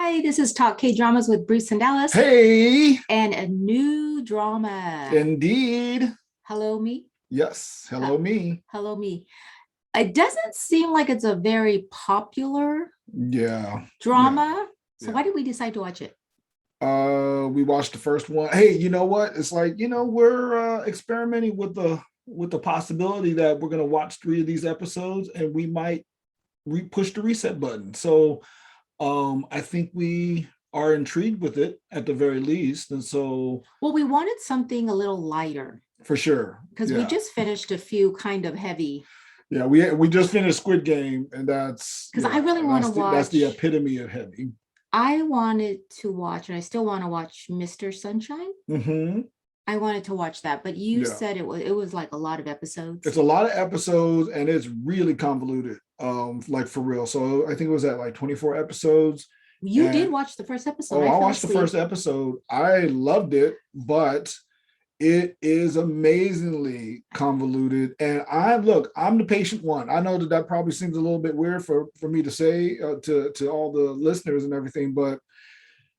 Hi, this is Talk K Dramas with Bruce and Dallas, Hey, and a new drama. indeed. Hello, me. Yes. Hello, me. Hello, me. It doesn't seem like it's a very popular Yeah. Yeah. drama. So Yeah. why did we decide to watch it? We watched the first one. Hey, you know what? It's like, we're experimenting with the possibility that we're gonna watch 3 of these episodes and we might push the reset button. So I think we are intrigued with it at the very least. And so Well, we wanted something a little lighter for sure. because we Yeah. just finished a few kind of heavy. Yeah, we just finished Squid Game, and that's Because I really want to that's the watch. epitome of heavy. I wanted to watch, and I still want to watch Mr. Sunshine. Mm-hmm. I wanted to watch that, but you Yeah. said it was like a lot of episodes. It's a lot of episodes and it's really convoluted. Like for real. So I think it was at like 24 episodes. You did And watch the first episode. oh, I I fell watched the asleep. first episode. I loved it, but it is amazingly convoluted. And I'm the patient one. I know that probably seems a little bit weird for me to say to all the listeners and everything, but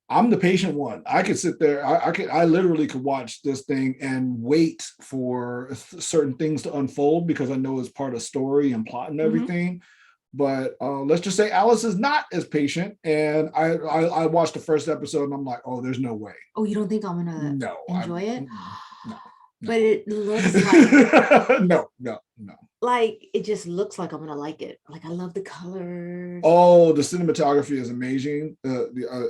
I'm the patient one. I could sit there. I literally could watch this thing and wait for certain things to unfold because I know it's part of story and plot and everything. But let's just say Alice is not as patient, and I watched the first episode and I'm like, oh, there's no way. Oh, you don't think I'm gonna enjoy it? No. But it looks like no. like it just looks like I'm gonna like it. Like I love the colors. Oh, the cinematography is amazing.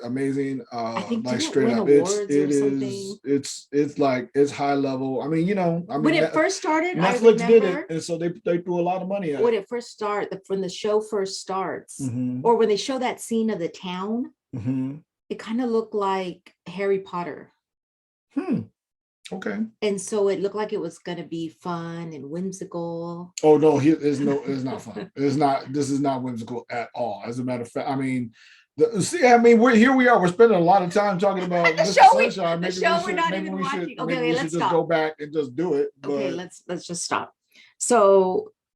Amazing. I think Like didn't it straight win up, awards or something? it's like it's high level. I mean, When it first started, I Netflix did it, remember and so they threw a lot of money at when it. it first started, when the show first starts, Mm-hmm. or when they show that scene of the town, Mm-hmm. it kind of looked like Harry Potter. Okay. And so it looked like it was gonna be fun and whimsical. Oh no, it's not fun. It's not. This is not whimsical at all. As a matter of fact, I mean, we are. We're spending a lot of time talking about The Mr. show Sunshine. the show we're not even watching. Okay, We let's should just stop. go back and just do it. Okay, But let's just stop.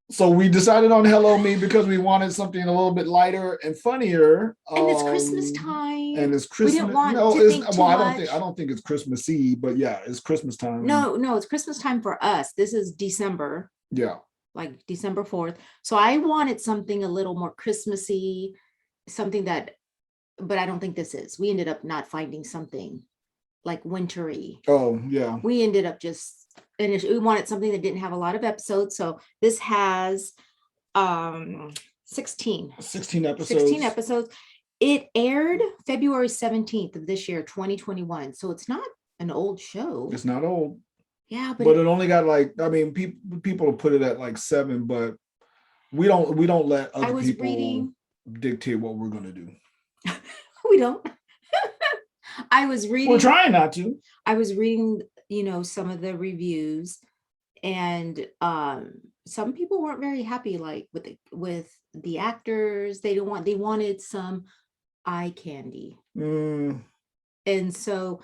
So we decided on Hello Me because we wanted something a little bit lighter and funnier. and it's Christmas time. And it's Christmas. We didn't want no, to it's think too well. much. I don't think it's Christmassy, but yeah, it's Christmas time. No, it's Christmas time for us. This is December. Yeah. Like December 4th. So I wanted something a little more Christmassy, something that, but I don't think this is. We ended up not finding something like wintry. Oh, yeah. We ended up just, and we wanted something that didn't have a lot of episodes. So this has 16 episodes. 16 episodes. It aired February 17th of this year, 2021. So it's not an old show. It's not old. Yeah, but it only got like, I mean, people put it at like 7, but we don't let other people dictate what we're gonna do. We don't. I was reading. We're trying not to. I was reading, some of the reviews, and some people weren't very happy, like with the actors. They wanted some eye candy, and so.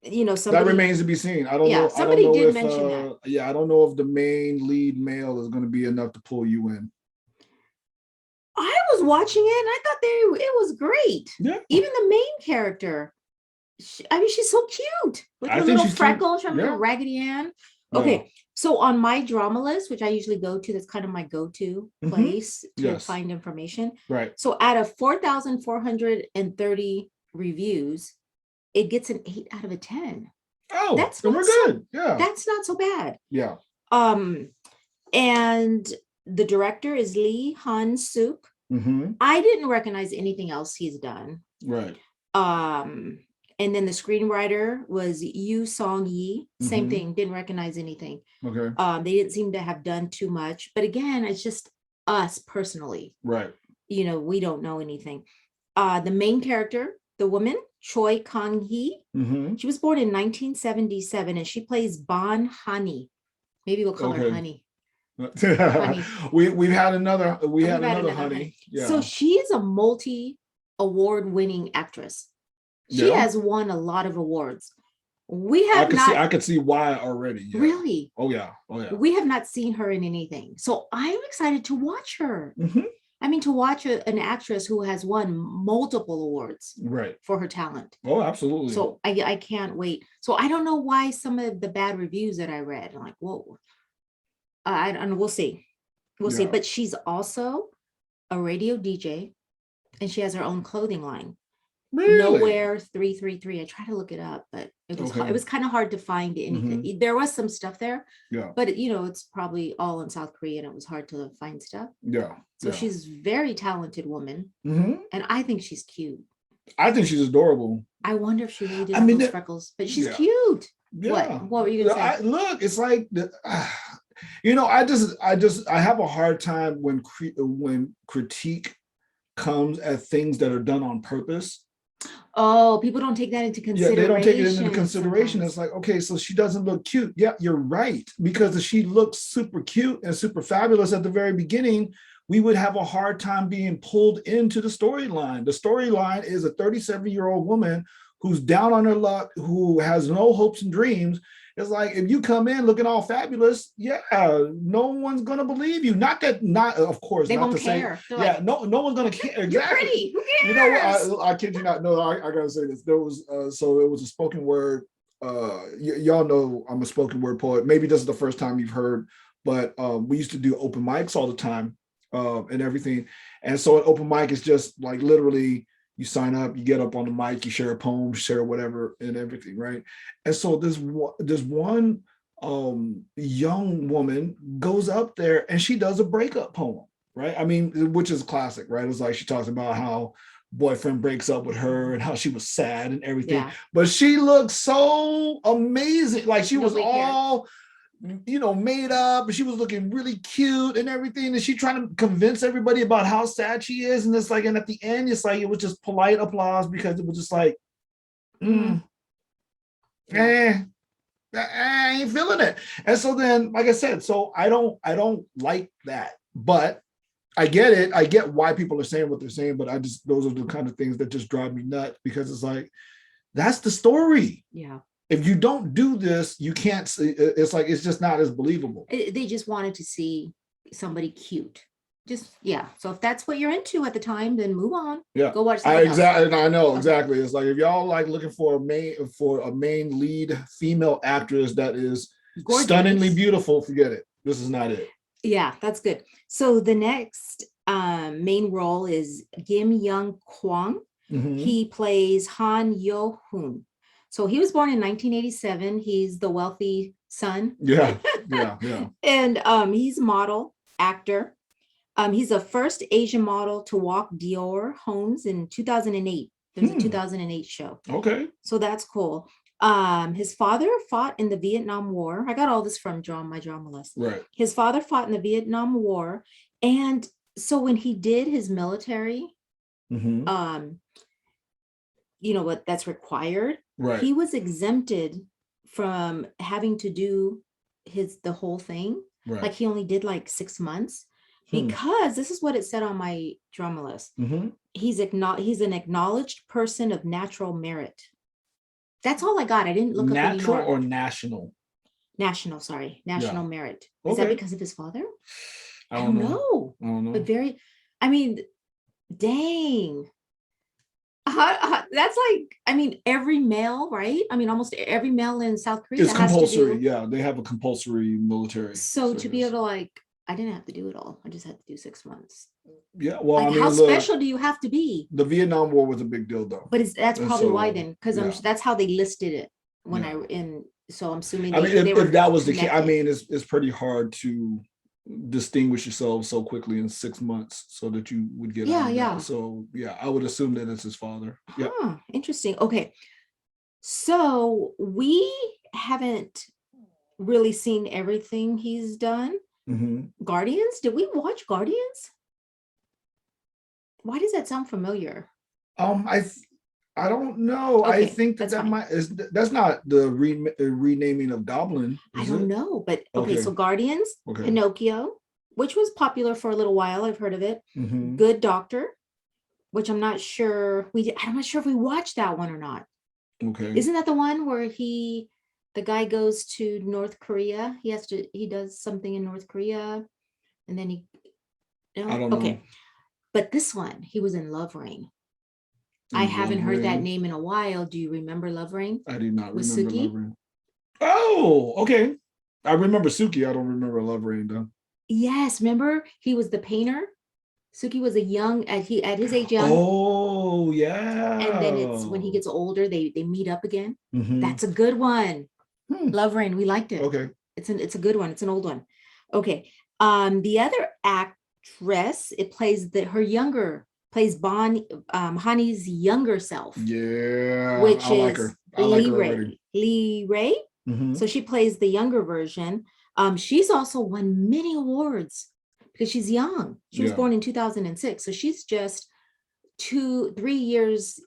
That remains to be seen. I don't know. Somebody did mention that. Yeah, I don't know if the main lead male is going to be enough to pull you in. I was watching it and I thought it was great. Yeah. Even the main character. She's so cute with her little freckles from little Raggedy Ann. Okay, yeah. So on my drama list, which I usually go to, that's kind of my go-to place to find information. Right. So out of 4,430 reviews, it gets an 8 out of 10. Oh, that's we're good. Yeah, that's not so bad. Yeah. And the director is Lee Han-suk. I didn't recognize anything else he's done. Right. And then the screenwriter was Yu Song-yi. Same thing. Didn't recognize anything. Okay. They didn't seem to have done too much. But again, it's just us personally. Right. We don't know anything. The main character, the woman, Choi Kang-hee. She was born in 1977 and she plays Bahn Ha-ni. Maybe we'll call her Honey. Honey. We had another Honey. Yeah. So she is a multi-award winning actress. She has won a lot of awards. I could see why already. Yeah. Really? Oh yeah. We have not seen her in anything. So I'm excited to watch her. I mean, to watch an actress who has won multiple awards Right. for her talent. Oh, absolutely. So I can't wait. So I don't know why some of the bad reviews that I read, I'm like, whoa, I don't know. We'll see. We'll see. Yeah. But she's also a radio DJ and she has her own clothing line. Really? Nowhere 333. I tried to look it up, but it Okay. was kind of hard to find Hmm. anything. There was some stuff there, Yeah. but it's probably all in South Korea and it was hard to find stuff. Yeah. So Yeah. she's a very talented woman, Hmm. and I think she's cute. I think she's adorable. I wonder if she really did I have mean, those freckles, but she's yeah. cute. What? Yeah. What were you gonna say? Look, it's like I have a hard time when critique comes at things that are done on purpose. Oh, people don't take that into Yeah, they don't take it into consideration consideration. It's sometimes. like, okay, so she doesn't look cute. Yeah, you're right. Because if she looks super cute and super fabulous at the very beginning, we would have a hard time being pulled into the storyline. The storyline is a 37-year-old woman who's down on her luck, who has no hopes and dreams. It's like if you come in looking all fabulous, yeah, no one's gonna believe you. Not of course, They not won't to say, care. They're yeah, like, no one's gonna care. you're Exactly. pretty. Who You know what? cares? I kid you not. No, I gotta say this. There was so it was a spoken word. Y'all know I'm a spoken word poet. Maybe this is the first time you've heard, but we used to do open mics all the time, and everything. And so an open mic is just like literally you sign up, you get up on the mic, you share a poem, share whatever, and everything, right? And so this one young woman goes up there and she does a breakup poem, right? I mean, which is classic, right? It's like she talks about how boyfriend breaks up with her and how she was sad and everything. Yeah. But she looked so amazing. Like she was Nobody cared. all, made up. She was looking really cute and everything. And she trying to convince everybody about how sad she is. And it's like, and at the end, it's like, it was just polite applause because it was just like, Mm, mm, yeah. eh, I ain't feeling it. And so then, like I said, so I don't like that. But I get it. I get why people are saying what they're saying, but those are the kind of things that just drive me nuts because it's like, that's the story. Yeah. If you don't do this, you can't see, it's like, it's just not as believable. They just wanted to see somebody cute. Just, yeah. So if that's what you're into at the time, then move on. Yeah. Go watch I something else. exactly, I know Okay. exactly. It's like if y'all like looking for a main lead female actress that is stunningly Gorgeous. beautiful, forget it. This is not it. Yeah, that's good. So the next main role is Kim Young-kwang. Mhm. He plays Han Yo-hoon. So he was born in 1987. He's the wealthy son. Yeah, yeah, yeah. And he's a model, actor. He's the first Asian model to walk Dior homes in 2008. There's a Hmm. 2008 show. Okay. So that's cool. His father fought in the Vietnam War. I got all this from my drama list. Right. His father fought in the Vietnam War. And so when he did his military, Mhm. um, what that's required, Right. he was exempted from having to do the whole thing. Right. Like he only did like 6 months Hmm. because this is what it said on my drama list. Mhm. He's an acknowledged person of natural merit. That's all I got. I didn't look up any Natural more. or national? National, sorry, national Yeah. merit. Is that Okay. because of his father? I I don't don't know. know. I don't But know. I mean, dang. That's like, I mean, every male, right? I mean, almost every male in South Korea It's has to compulsory. do. Yeah, they have a compulsory military So to be service. able to I didn't have to do it all. I just had to do 6 months. Yeah, well, Like, I how mean, look, special do you have to be? the Vietnam War was a big deal, though, But that's and probably why so then, because yeah, that's how they listed it when yeah. so I'm assuming I mean, they if were that was the case, I connected. mean, it's pretty hard to distinguish yourself so quickly in 6 months so that you would get out of Yeah. that. So yeah, I would assume that it's his father. Yeah. Interesting. Okay. So we haven't really seen everything he's done. Mm-hmm. Guardians? Did we watch Guardians? Why does that sound familiar? I I don't know. I Okay, think that's that fine. that's not the renaming of Goblin, I is don't it? know, but okay, Okay. so Guardians, Okay. Pinocchio, which was popular for a little while. I've heard of it. Mm-hmm. Good Doctor, which I'm not sure I'm not sure if we watched that one or not. Okay. Isn't that the one where the guy goes to North Korea? He does something in North Korea and then I don't know. okay. But this one, he was in Love Ring. I And haven't Love heard that Ring. name in a while. Do you remember Love Ring I do not with remember Love Suki? Ring. Oh, okay. I remember Suki. I don't remember Love Ring though. Yes, remember he was the painter. Suki was a young at his age young, Oh, and then yeah. it's when he gets older they meet up again. Mm-hmm. That's a good one. Hmm. Love Rain, we liked it. Okay. It's a good one. It's an old one. Okay. The other actress, it plays her younger plays Bahn Ha-ni's younger self, Yeah, which I like is her. I like her already. Lee Ray. Mm-hmm. So she plays the younger version. She's also won many awards because she's young. She was Yeah. born in 2006, so she's just 3 years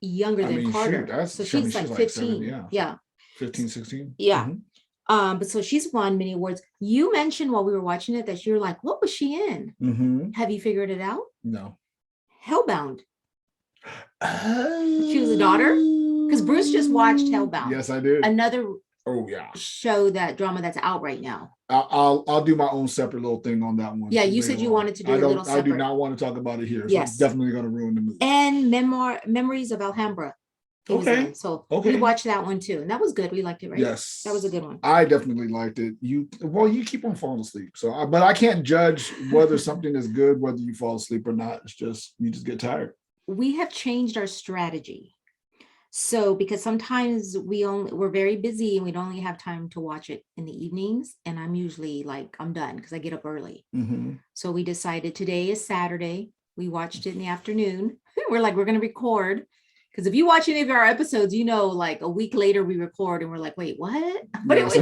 younger I than mean, shoot, Carter. that's, So I mean, she's like she's like seven, 15. yeah, Yeah. 15, 16. Yeah. Mm-hmm. But so she's won many awards. You mentioned while we were watching it that you're like, what was she in? Mm-hmm. Have you figured it out? No. Hellbound. She was a daughter. Because Bruce just watched Hellbound. Yes, I did. Another Oh yeah. drama that's out right now. I'll do my own separate little thing on that one. Yeah, you said you wanted to do a little separate. I do not want to talk about it here. So Yes. it's definitely going to ruin the movie. And Memories of Alhambra. Okay. So okay. we watched that one too. And that was good. We liked it, right? Yes. That was a good one. I definitely liked it. You keep on falling asleep. So, but I can't judge whether something is good, whether you fall asleep or not. It's just, you just get tired. We have changed our strategy. So because sometimes we're very busy and we'd only have time to watch it in the evenings. And I'm usually like, I'm done because I get up early. Mm-hmm. So we decided today is Saturday. We watched it in the afternoon. We're like, we're going to record. Because if you watch any of our episodes, you know, like a week later we record and we're like, wait, what? But Yes.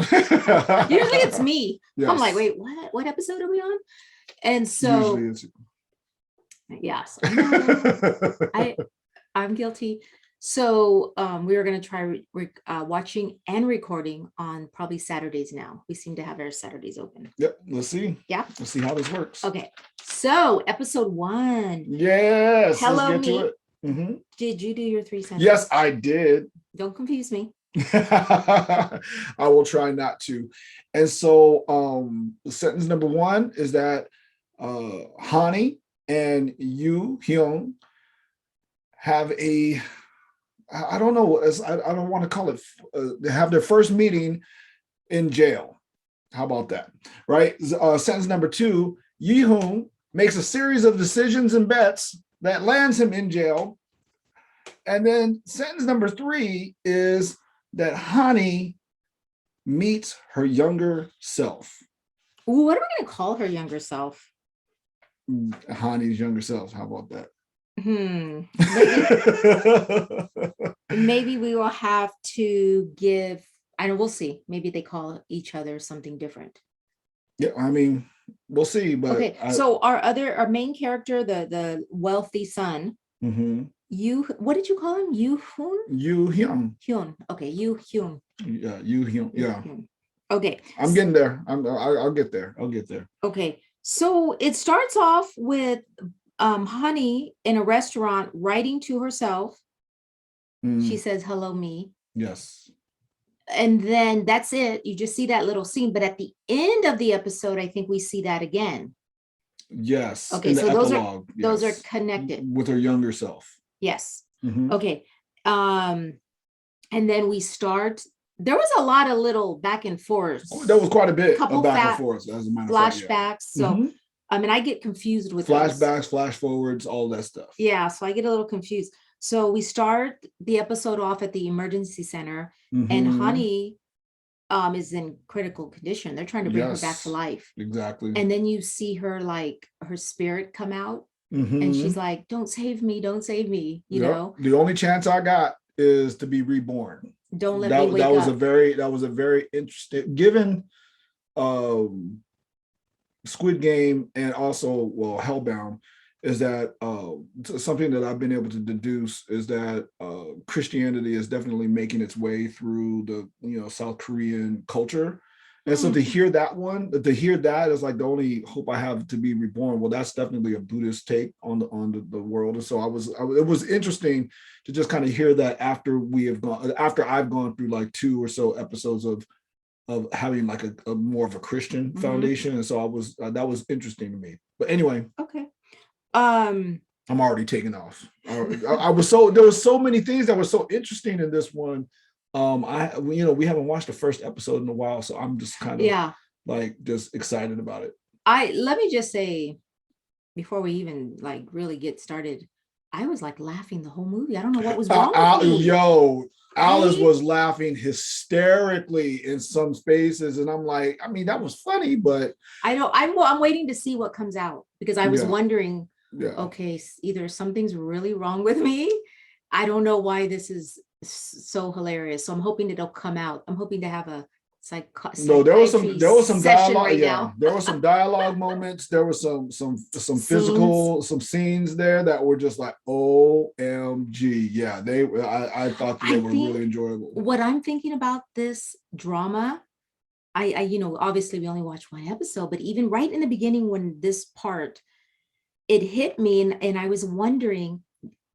usually it's me. Yes. I'm like, wait, what episode are we on? And so usually it's yes, I'm guilty. So we were going to try watching and recording on probably Saturdays now. We seem to have our Saturdays open. Yep. Let's see. Yeah. Let's see how this works. Okay. So episode 1. Yes. Hello, let's get me. To it. Mm-hmm. Did you do your 3 sentences? Yes, I did. Don't confuse me. I will try not to. And so sentence number 1 is that Ha-ni and Yoo-hyung have I don't know, I don't want to call it, they have their first meeting in jail. How about that? Right? Sentence number 2, Yoo-hyung makes a series of decisions and bets that lands him in jail. And then sentence number 3 is that Ha-ni meets her younger self. Ooh, what are we going to call her younger self? Ha-ni's younger self. How about that? Maybe we will have to give, I know, we'll see. Maybe they call each other something different. Yeah, I mean, we'll see. But okay, so our main character, the wealthy son, mm-hmm. What did you call him? Yoo-hyung. Okay, Yoo-hyung. Yeah, Yoo-hyung. Yeah. Okay. I'm getting there. I'll get there. I'll get there. Okay. So it starts off with Ha-ni in a restaurant writing to herself. She says, hello, me. Yes. And then that's it. You just see that little scene. But at the end of the episode, I think we see that again. Yes. Okay. So those are connected. With her younger self. Yes. Mm-hmm. Okay. And then we start. There was a lot of little back and forth. There was quite a bit of back and forth. As a matter flashbacks. Of fact, yeah. So, I mean, I get confused with flashbacks, flash forwards, all that stuff. Yeah. So I get a little confused. So we start the episode off at the emergency center, and Ha-ni is in critical condition. They're trying to bring her back to life. Exactly. And then you see her, like, her spirit come out, and she's like, don't save me, you know? The only chance I got is to be reborn. Don't let me wake up. That was a very interesting, given Squid Game and also, Hellbound, is that something that I've been able to deduce is that Christianity is definitely making its way through the South Korean culture. And so to hear that is like the only hope I have to be reborn. Well, that's definitely a Buddhist take on the world. And so it was interesting to just kind of hear that after I've gone through like 2 or so episodes of having like a more of a Christian foundation. And so that was interesting to me. But anyway. Okay. Um, I'm already taking off. I was so there was so many things that were so interesting in this one. We haven't watched the first episode in a while, so I'm just kind of yeah. like just excited about it. I let me just say before we even like really get started, I was like laughing the whole movie. I don't know what was wrong with me. Yo, Alice I was laughing hysterically in some spaces, and I'm like, I mean, that was funny, but I don't I'm waiting to see what comes out because I was yeah, wondering, yeah. okay, either something's really wrong with me. I don't know why this is so hilarious. So I'm hoping it'll come out. I'm hoping to have a No, psychiatry there was some session dialogue. right Yeah, now. there was some dialogue moments. There was some Scenes. physical some scenes there that were just like OMG. Yeah, I thought that they I were really think enjoyable. what I'm thinking about this drama, obviously we only watched one episode, but even right in the beginning when this part, it hit me and I was wondering,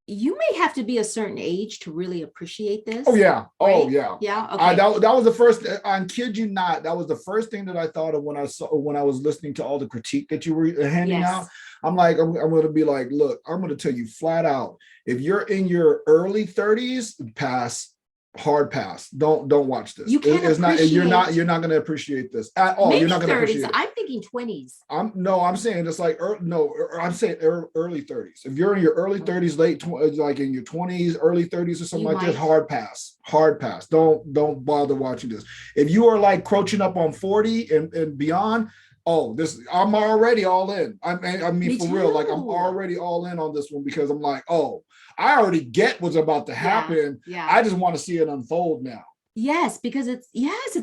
you may have to be a certain age to really appreciate Oh this, yeah, oh right? yeah. Yeah, okay. That was the first. I kid you not. That was the first thing that I thought of when I was listening to all the critique that you were handing out. Yes. I'm like, I'm going to be like, look, I'm going to tell you flat out. If you're in your early 30s, pass, hard pass. Don't watch this. You can't It's not. appreciate You're not going to appreciate this at all. maybe You're not going to 30s. appreciate it. I'm thinking 20s. I'm saying it's like no, I'm saying early 30s. If you're in your early 30s, like in your 20s, early 30s or something You like this, might. hard pass, hard pass. Don't bother watching this. If you are like crouching up on 40 and beyond, oh, this I'm already all in. I mean Me for real, like I'm too. already all in on this one because I'm like, oh, I already get what's about to Yeah. happen. Yeah. I just want to see it unfold now. Yes, because it's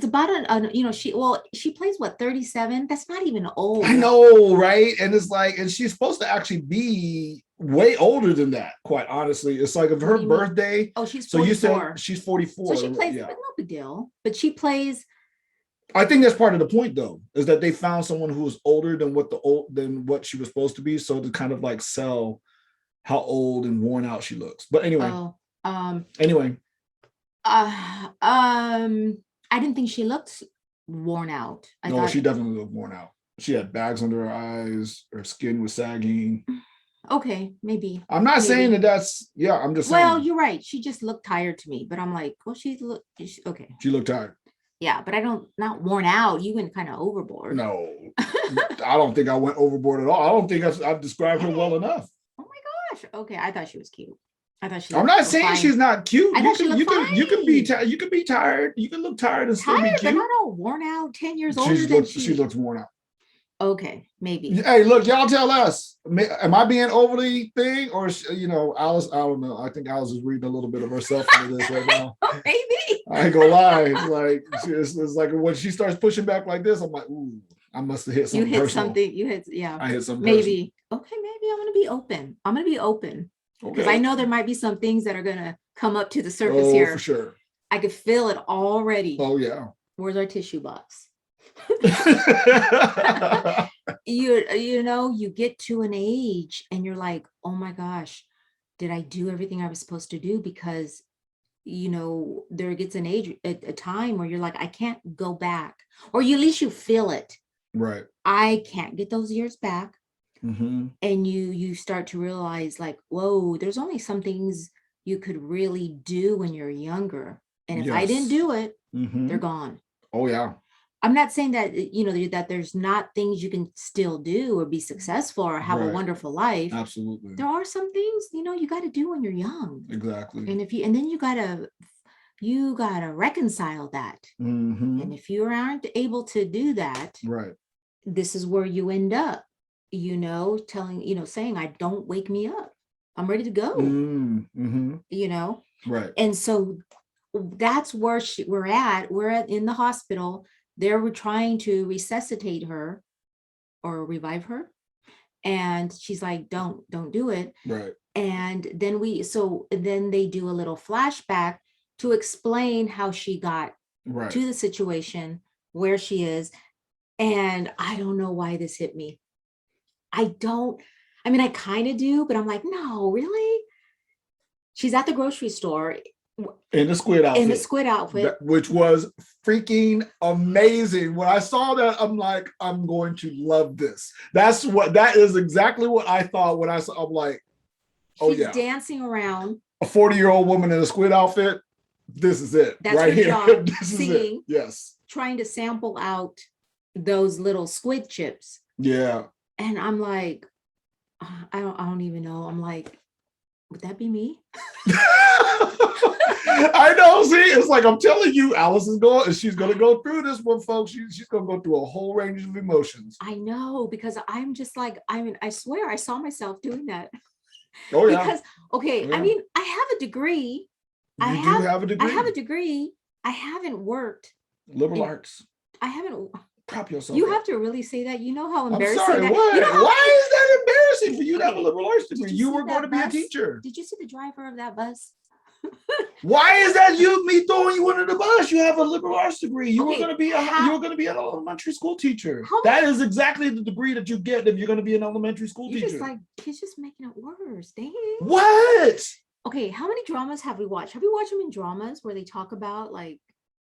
about she plays what, 37? That's not even I old. know, right? And it's like, and she's supposed to actually be way older than that, quite honestly. It's like of What her do you mean? birthday. Oh, she's So you said 44. she's So she 44. plays, Yeah. but no big deal. But she plays, I think that's part of the point though, is that they found someone who was older than what she was supposed to be. So to kind of like sell how old and worn out she looks. But oh, anyway, I didn't think she looked worn out. I no, thought, she definitely looked worn out. She had bags under her eyes, her skin was sagging. okay, maybe, I'm not saying maybe. that yeah, I'm just Well, saying you're right. She just looked tired to me, but I'm like, well, okay. she looked tired. Yeah, but I don't, not worn out. You went kind of overboard. No, I don't think I went overboard at all. I don't think I've described her well Hey, enough. oh my gosh. Okay, I thought she was cute. I thought she I'm looked not saying fine. she's not cute. I thought she looked fine. You can be tired. You can look tired and still be Tired, but cute. not all worn out. 10 years older than She looks worn out. Okay, maybe. Hey, look, y'all tell us. Am I being overly thing or Alice? I don't know. I think Alice is reading a little bit of herself into this right now. Maybe. I ain't gonna lie. Like it's like when she starts pushing back like this, I'm like, ooh, I must have hit You something hit personal. something. You hit, yeah. I hit something personal. Maybe. Okay, maybe I'm gonna be open. I'm gonna be open. Because I Okay. know there might be some things that are gonna come up to the surface Oh, for here. sure. I could feel it already. Oh yeah. Where's our tissue box? Right. You get to an age and you're like, oh my gosh, did I do everything I was supposed to do? Because there gets an age, a time where you're like, I can't go back, or you, at least you feel it. I can't get those years back. Mm-hmm. And you start to realize like, whoa, there's only some things you could really do when you're younger. And if I didn't Yes. do it, Mm-hmm. they're gone. Oh yeah. I'm not saying that, that there's not things you can still do or be successful or have a Right. wonderful life. Absolutely. There are some things, you got to do when you're young. Exactly. And then you gotta reconcile that. Mm-hmm. And if you aren't able to do that, Right. this is where you end up, saying, I don't wake me up. I'm ready to go. Mm-hmm. Right. And so that's where we're at. In the hospital. We're trying to resuscitate her or revive her. And she's like, don't do it. Right. And then they do a little flashback to explain how she got to the situation where she is. And I don't know why this hit me. I kind of do, but I'm like, no, really? She's at the grocery store in the squid in the outfit, squid outfit. which was freaking amazing. When I saw that, I'm like, I'm going to love this. That is exactly what I thought when I saw. I'm like, oh She's yeah, dancing around. a 40-year-old woman in a squid outfit. This is it That's right her here. job, This is it. singing, Yes. trying to sample out those little squid chips. Yeah. And I'm like, I don't even know. I'm like, would that be me? I know. See, it's like I'm telling you, Alice is going, she's going to go through this one, folks. She's going to go through a whole range of emotions. I know, because I'm just like, I mean, I swear I saw myself doing that. Oh yeah. Because, okay, Oh, yeah. I mean, I have a degree. You do have a degree. I have a degree. I haven't worked. Liberal arts. I haven't. Prop yourself. You up. have to really say that. You know how I'm embarrassing sorry. that. What? You know Why is that embarrassing for you to have a liberal arts degree? You were going to be a bus? teacher. Did you see the driver of that bus? Why is that me throwing you under the bus? You have a liberal arts degree. You were going to be an elementary school teacher. That is exactly the degree that you get if you're going to be an elementary school teacher. Just like, he's just making it worse. Dang. What? Okay, how many dramas have we watched? Have we watched them in dramas where they talk about like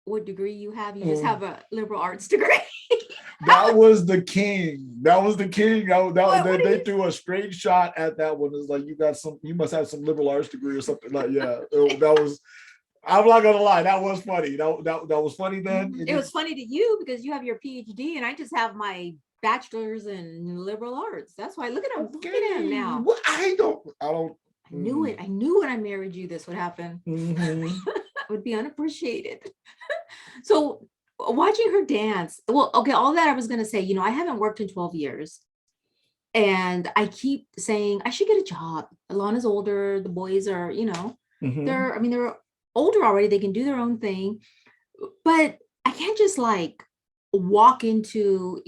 what degree you have? You just have a liberal arts degree. That was the king. That was the king. They threw a straight shot at that one. It's like, you must have some liberal arts degree or something. Like, yeah, that was. I'm not gonna lie, that was funny. That was funny then. It was funny to you because you have your PhD and I just have my bachelor's in liberal arts. That's why look at him. Okay. Look at him now. What? I don't. I knew it. I knew when I married you, this would happen. Mm-hmm. I would be unappreciated. So watching her dance. Well, okay, all that I was going to say, I haven't worked in 12 years. And I keep saying I should get a job. Alana's older. The boys are, Mm-hmm. they're older already. They can do their own thing. But I can't just like walk into,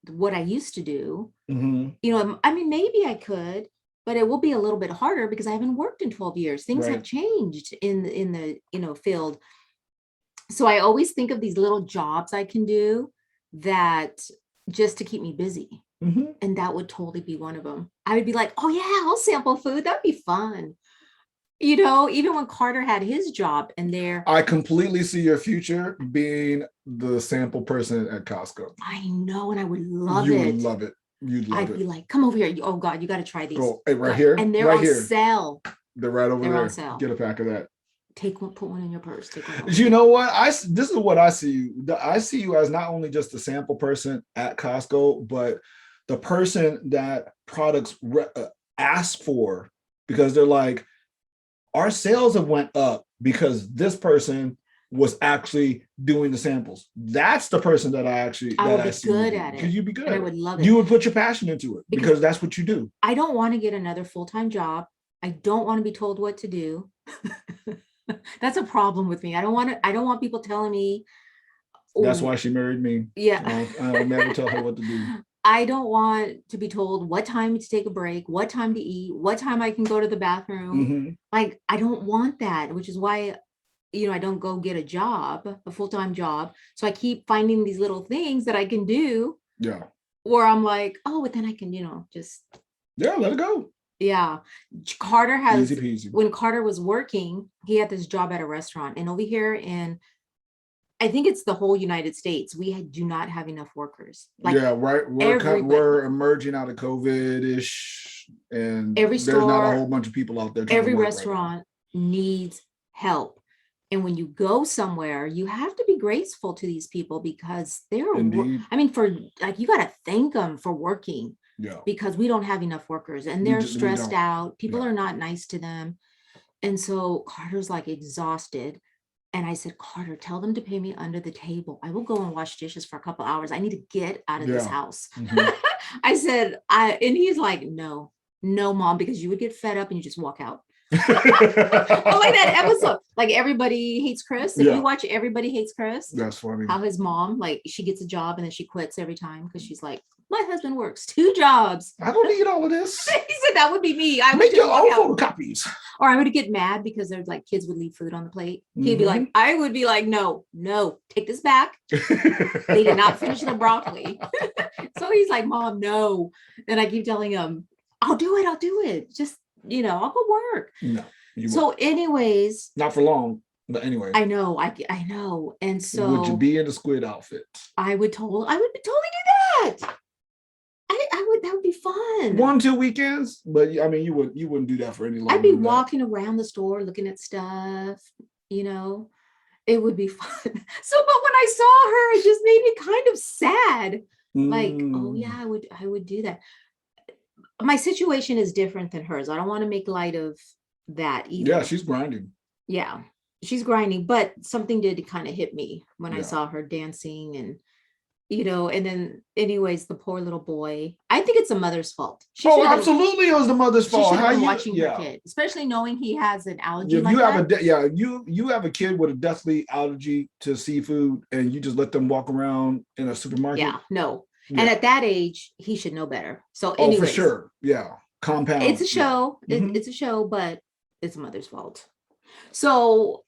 what I used to do. Mm-hmm. I mean, maybe I could, but it will be a little bit harder because I haven't worked in 12 years. Things have changed in the field. So I always think of these little jobs I can do that just to keep me busy. Mm-hmm. And that would totally be one of them. I would be like, oh yeah, I'll sample food. That'd be fun. Even when Carter had his job and there. I completely see your future being the sample person at Costco. I know, and I would love it. You would love it. You'd love it. I'd be like, come over here. Oh God, you got to try these. Oh, hey, right here. And they're right on here. sale. They're right over they're there. On sale. Get a pack of that. Take one, put one in your purse. Take one. You know what? This is what I see you. I see you as not only just a sample person at Costco, but the person that products ask for, because they're like, our sales have went up because this person was actually doing the samples. That's the person that I would be good at it. Because you'd be good. I would love it. You would put your passion into it because that's what you do. I don't want to get another full-time job. I don't want to be told what to do. That's a problem with me. I don't want people telling me. That's why she married me. Yeah. I'll never tell her what to do. I don't want to be told what time to take a break, what time to eat, what time I can go to the bathroom. Mm-hmm. Like, I don't want that, which is why, I don't go get a full-time job. So I keep finding these little things that I can do. Yeah. Where I'm like, oh, but then I can, just. Yeah, let it go. Yeah. Carter has, easy peasy. When Carter was working, he had this job at a restaurant. And over here I think it's the whole United States, we do not have enough workers. Like, yeah, right. We're emerging out of COVID-ish, and there's not a whole bunch of people out there. Every restaurant needs help. And when you go somewhere, you have to be graceful to these people because they're, you got to thank them for working. Yeah. Because we don't have enough workers and they're stressed out. People are not nice to them. And so Carter's like exhausted. And I said, Carter, tell them to pay me under the table. I will go and wash dishes for a couple hours. I need to get out of this house. Mm-hmm. I said, and he's like, no, mom, because you would get fed up and you just walk out. Like that episode, like Everybody Hates Chris. If you watch Everybody Hates Chris, that's funny. How his mom, like, she gets a job and then she quits every time because she's like, my husband works 2 jobs. I don't need all of this. He said that would be me. I would make your own photocopies. Or I would get mad because there's like kids would leave food on the plate. He'd be like, I would be like, no, take this back. They did not finish the broccoli. So he's like, Mom, no. And I keep telling him, I'll do it. Just, I'll go work. No. You would. So anyways, Not for long, but anyway. I know. And Would you so be in the squid outfit? I would totally do that. That would be fun. 1-2 weekends, but I mean, you wouldn't do that for any I'd longer be than that. walking around the store looking at stuff, you know. It would be fun. So, but when I saw her, it just made me kind of sad. Like, oh yeah, Mm. I would do that. My situation is different than hers. I don't want to make light of that Yeah, either. she's grinding. Yeah, she's grinding, but something did kind of hit me when I Yeah. saw her dancing and and then anyways, the poor little boy. I think it's a mother's fault. Oh, absolutely, it was the mother's She fault. should have How been you? watching her Yeah. kid, especially knowing he has an allergy If you like have that. you have a kid with a deathly allergy to seafood, and you just let them walk around in a supermarket. Yeah, no. And Yeah. at that age, he should know better. So, Oh, for anyways, sure. Yeah. it's Compound. a Yeah. show. Mm-hmm. It's a show, but it's mother's fault. So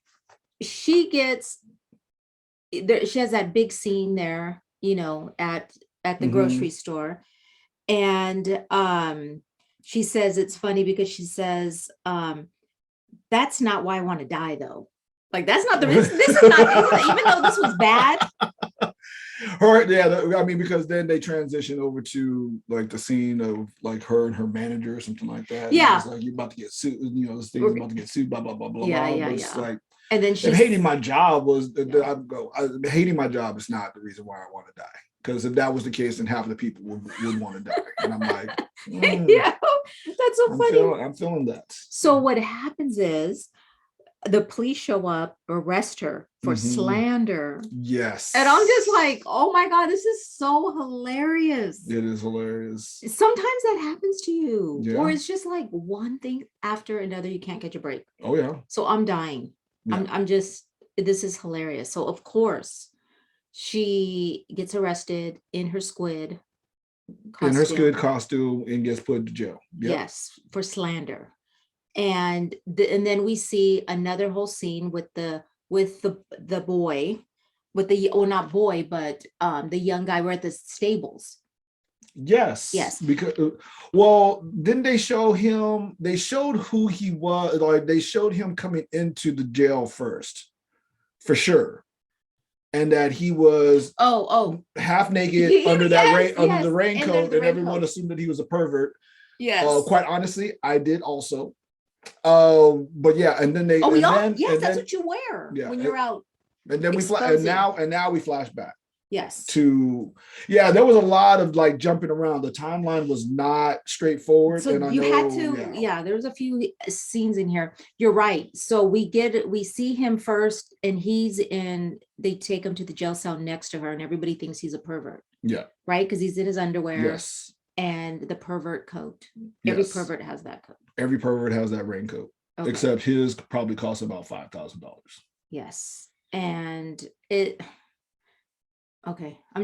she gets there. She has that big scene there, at the Mm-hmm. grocery store, and she says it's funny because she says that's not why I want to die though. Like that's not the this is not even though this was bad. Her, yeah, I mean, because then they transition over to like the scene of like her and her manager or something like that. And Yeah. it's like you're about to get sued, this thing's about to get sued, blah blah blah blah Yeah, blah. yeah, But it's yeah. like, And then if she's hating my job was, yeah. hating my job is not the reason why I want to die. Because if that was the case, then half the people would want to die. And I'm like, Yeah, that's so funny. I'm feeling that. So what happens is the police show up, arrest her for Mhm. slander. Yes. And I'm just like, oh my God, this is so hilarious. It is hilarious. Sometimes that happens to you, Yeah. or it's just like one thing after another, you can't catch a break. Oh yeah. So I'm dying. Yeah. I'm just, this is hilarious. So of course, she gets arrested in her squid In her costume. squid costume and gets put to jail. Yep. Yes, for slander. And then we see another whole scene with the boy, with the not boy, but the young guy. We're at the stables. Yes. Yes. Because well, didn't they show him? They showed who he was. Like they showed him coming into the jail first, for sure. And that he was half naked under under the raincoat, and everyone assumed that he was a pervert. Yes. Quite honestly, I did also. But yeah, and then they that's what you wear when you're out. And then now we flash back. Yes. There was a lot of like jumping around. The timeline was not straightforward. So there's a few scenes in here. You're right. So we see him first, and they take him to the jail cell next to her, and everybody thinks he's a pervert. Yeah. Right? Because he's in his underwear. Yes. And the pervert coat. Every pervert has that coat. Every pervert has that raincoat. Okay. Except his probably costs about $5,000. Yes. And okay. I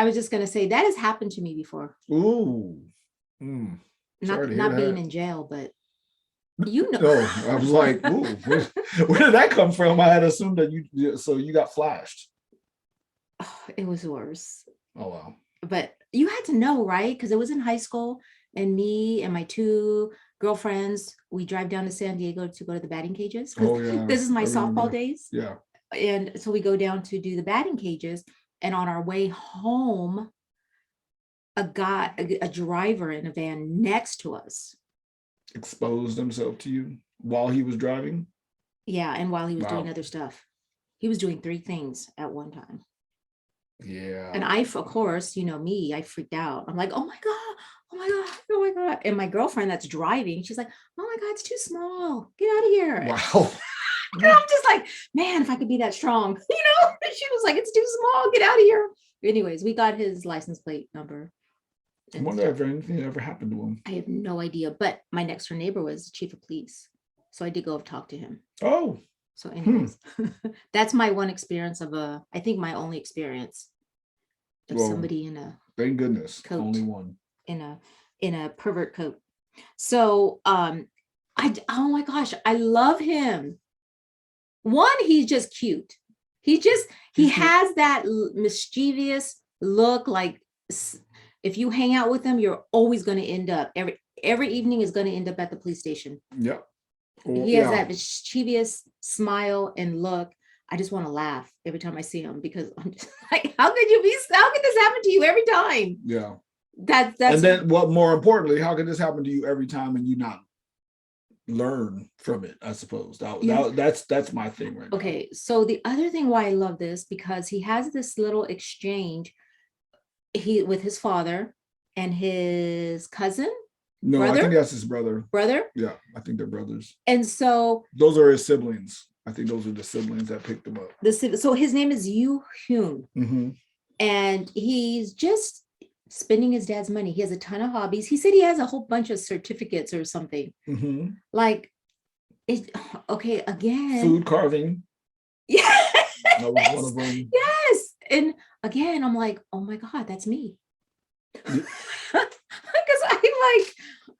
was just gonna say that has happened to me before. Ooh. Not being in jail, but Oh, I was like, ooh, where did that come from? I had assumed that you got flashed. Oh, it was worse. Oh wow. But you had to know, right? Because it was in high school, and me and my two girlfriends, we drive down to San Diego to go to the batting cages. Oh yeah. This is my softball days. Yeah. And so we go down to do the batting cages, and on our way home, a driver in a van next to us exposed himself to you while he was driving. Yeah, and while he was doing other stuff. He was doing 3 things at one time. Yeah. And of course, me, I freaked out. I'm like, oh my God, oh my God, oh my God. And my girlfriend that's driving, she's like, oh my God, it's too small. Get out of here. Wow. And I'm just like, man, if I could be that strong, she was like, it's too small. Get out of here. Anyways, we got his license plate number. I wonder if anything ever happened to him. I have no idea. But my next door neighbor was chief of police. So I did go talk to him. Oh. So anyways, that's my one experience I think my only experience of somebody in a thank goodness coat, only one in a pervert coat. So oh my gosh, I love him. One, he's just cute. He has that mischievous look. Like if you hang out with him, you're always going to end up every evening is going to end up at the police station. Yep. Or, He has yeah, that mischievous smile and look. I just want to laugh every time I see him because I'm just like, how could this happen to you every time? yeah. And That's then, what more importantly, how can this happen to you every time and you not learn from it? I suppose yeah. that's my thing right now. Okay. So the other thing why I love this, because he has this little exchange with his father and his cousin, No, I think brother, that's his brother. brother. Yeah, I think they're brothers. And so Those are his siblings. I think those are the siblings that picked him up. so his name is Yu Hyun, Mm-hmm. and he's just spending his dad's money. He has a ton of hobbies. He said he has a whole bunch of certificates or something. Mm-hmm. Like it. Okay, again. Food carving. Yes. That was one of them. Yes. And again, I'm like, oh my God, that's me. Because I'm like,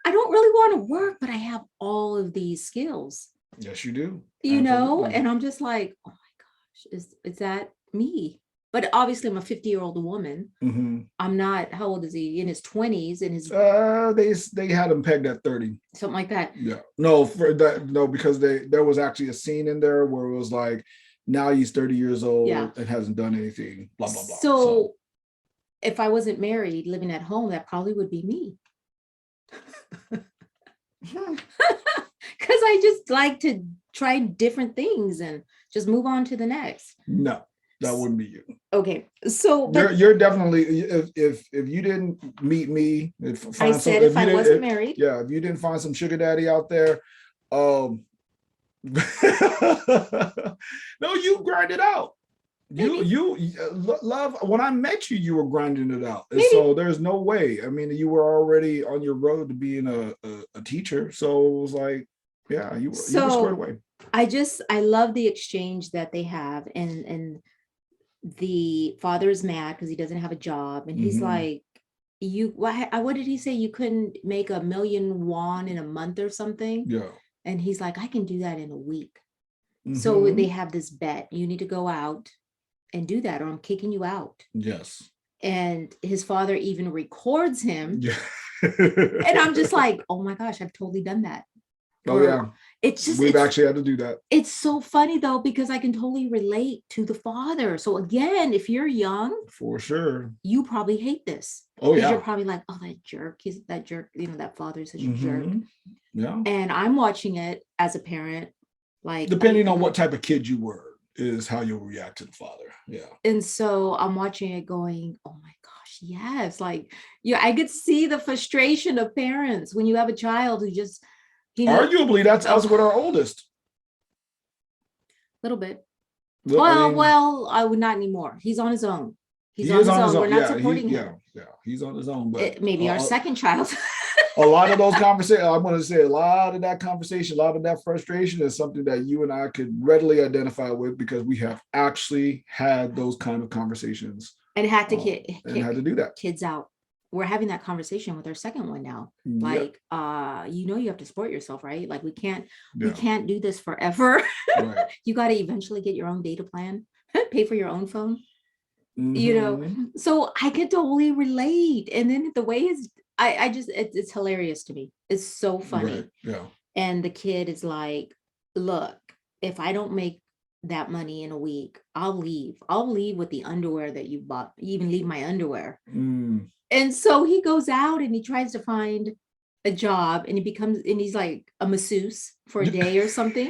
I don't really want to work, but I have all of these skills, Yes, you do. you know, Absolutely. and I'm just like, oh my gosh, is that me? But obviously, I'm a 50-year-old woman. Mm-hmm. I'm not, how old is he? In his 20s, in his They had him pegged at 30. something like that. Yeah. No, for that, no, because there was actually a scene in there where it was like, now he's 30 years old Yeah. and hasn't done anything, blah blah blah. So if I wasn't married, living at home, that probably would be me. Because I just like to try different things and just move on to the next. No, that wouldn't be you. Okay, so but You're definitely, if you didn't meet me, I said if I wasn't married, yeah, if you didn't find some sugar daddy out there, no, you grind it out. maybe, Love, when I met you, you were grinding it out, and maybe. so there's no way. I mean, you were already on your road to being a teacher, so it was like, yeah, you were squared So away. I love the exchange that they have, and the father is mad because he doesn't have a job, and he's Mhm. like, what did he say? You couldn't make 1,000,000 won in a month or something? Yeah. And he's like, I can do that in a week. So Mhm. they have this bet. You need to go out and do that, or I'm kicking you out. Yes. And his father even records him. Yeah. And I'm just like, oh my gosh, I've totally done that. Oh yeah. It's just, We've actually had to do that. it's so funny though, because I can totally relate to the father. So again, if you're young, For sure. you probably hate this. Oh Because yeah. you're probably like, oh, that jerk. He's that jerk, that father is such a jerk. Mhm. Yeah. And I'm watching it as a parent, like Depending on what type of kid you were, is how you'll react to the father. Yeah. and so I'm watching it going, oh my gosh, yes. Like, yeah, I could see the frustration of parents when you have a child who just, Arguably, that's us with our a oldest. little bit. Well, I mean, I would not anymore. He's on his own. He's he on is his on his own. own. We're not Yeah, supporting him. he's on his own. But Maybe our second child. a lot of those conversations, I'm going to say, a lot of that conversation, a lot of that frustration is something that you and I could readily identify with, because we have actually had those kind of conversations And had to and had to do that. kids out. We're having that conversation with our second one now. Yep. Like, you have to support yourself, right? Like we can't Yeah. do this forever. Right. You got to eventually get your own data plan, pay for your own phone. Mhm. So I could totally relate. And then the way I just, it's hilarious to me. It's so funny. Right. Yeah. And the kid is like, look, if I don't make that money in a week, I'll leave. I'll leave with the underwear that you bought, even leave my underwear. Mm. And so he goes out and he tries to find a job, and he's like a masseuse for a day or something.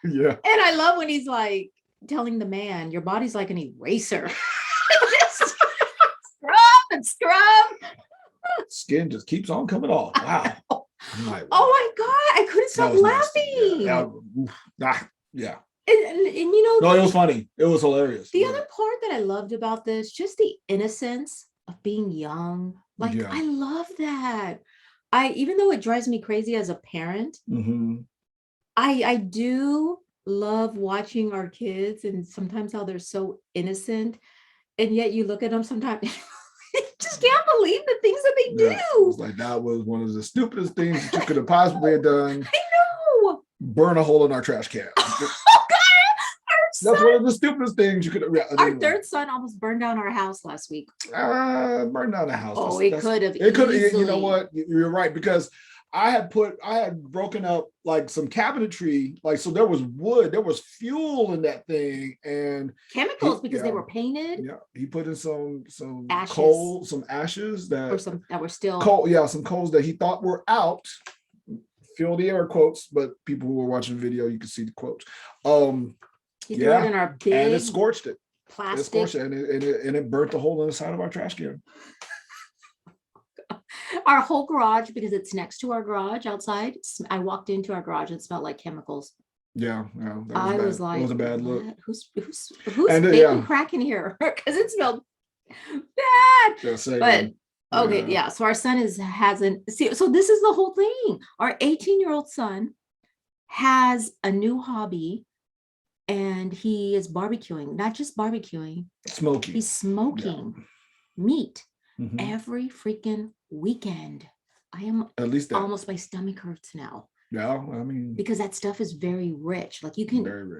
Yeah. And I love when he's like telling the man, your body's like an eraser. Just scrub and scrub. Skin just keeps on coming off. Wow. Like, oh my God, I couldn't stop laughing. Yeah. And no, it was funny. It was hilarious. The other part that I loved about this, just the innocence of being young. Like, yeah. I love that. Even though it drives me crazy as a parent, mm-hmm. I do love watching our kids, and sometimes how they're so innocent, and yet you look at them sometimes, you just can't believe the things that they do. It was like, that was one of the stupidest things that you could have possibly have done. I know. Burn a hole in our trash can. That's one of the stupidest things you could have. Yeah, our third son almost burned down our house last week. Burned down the house. Oh, it could have. It could have. You know what? You're right, because I had broken up like some cabinetry, like so there was wood, there was fuel in that thing, and Chemicals he because they yeah were painted, yeah he put in some ashes, coal, some ashes or that some that were still. coal, some coals that he thought were out. Feel the air quotes, but people who were watching the video, you can see the quotes. Um, He threw it yeah, in our and it big scorched it. It plastic. scorched it, and it burnt the hole in the side of our trash can. Our whole garage, because it's next to our garage outside. I walked into our garage and it smelled like chemicals. Yeah, yeah, that was I bad. was That was like, a bad look. what? Who's And baking yeah, crack in here? Because it smelled bad. just But saying. okay, Yeah, yeah. So our son hasn't see. So this is the whole thing. Our 18-year-old son has a new hobby, and he is barbecuing. Not just barbecuing. smoky. He's Yeah. smoking meat Mhm. every freaking weekend. I am At least that. almost, my stomach hurts now Yeah, I mean, because that stuff is very rich. Like very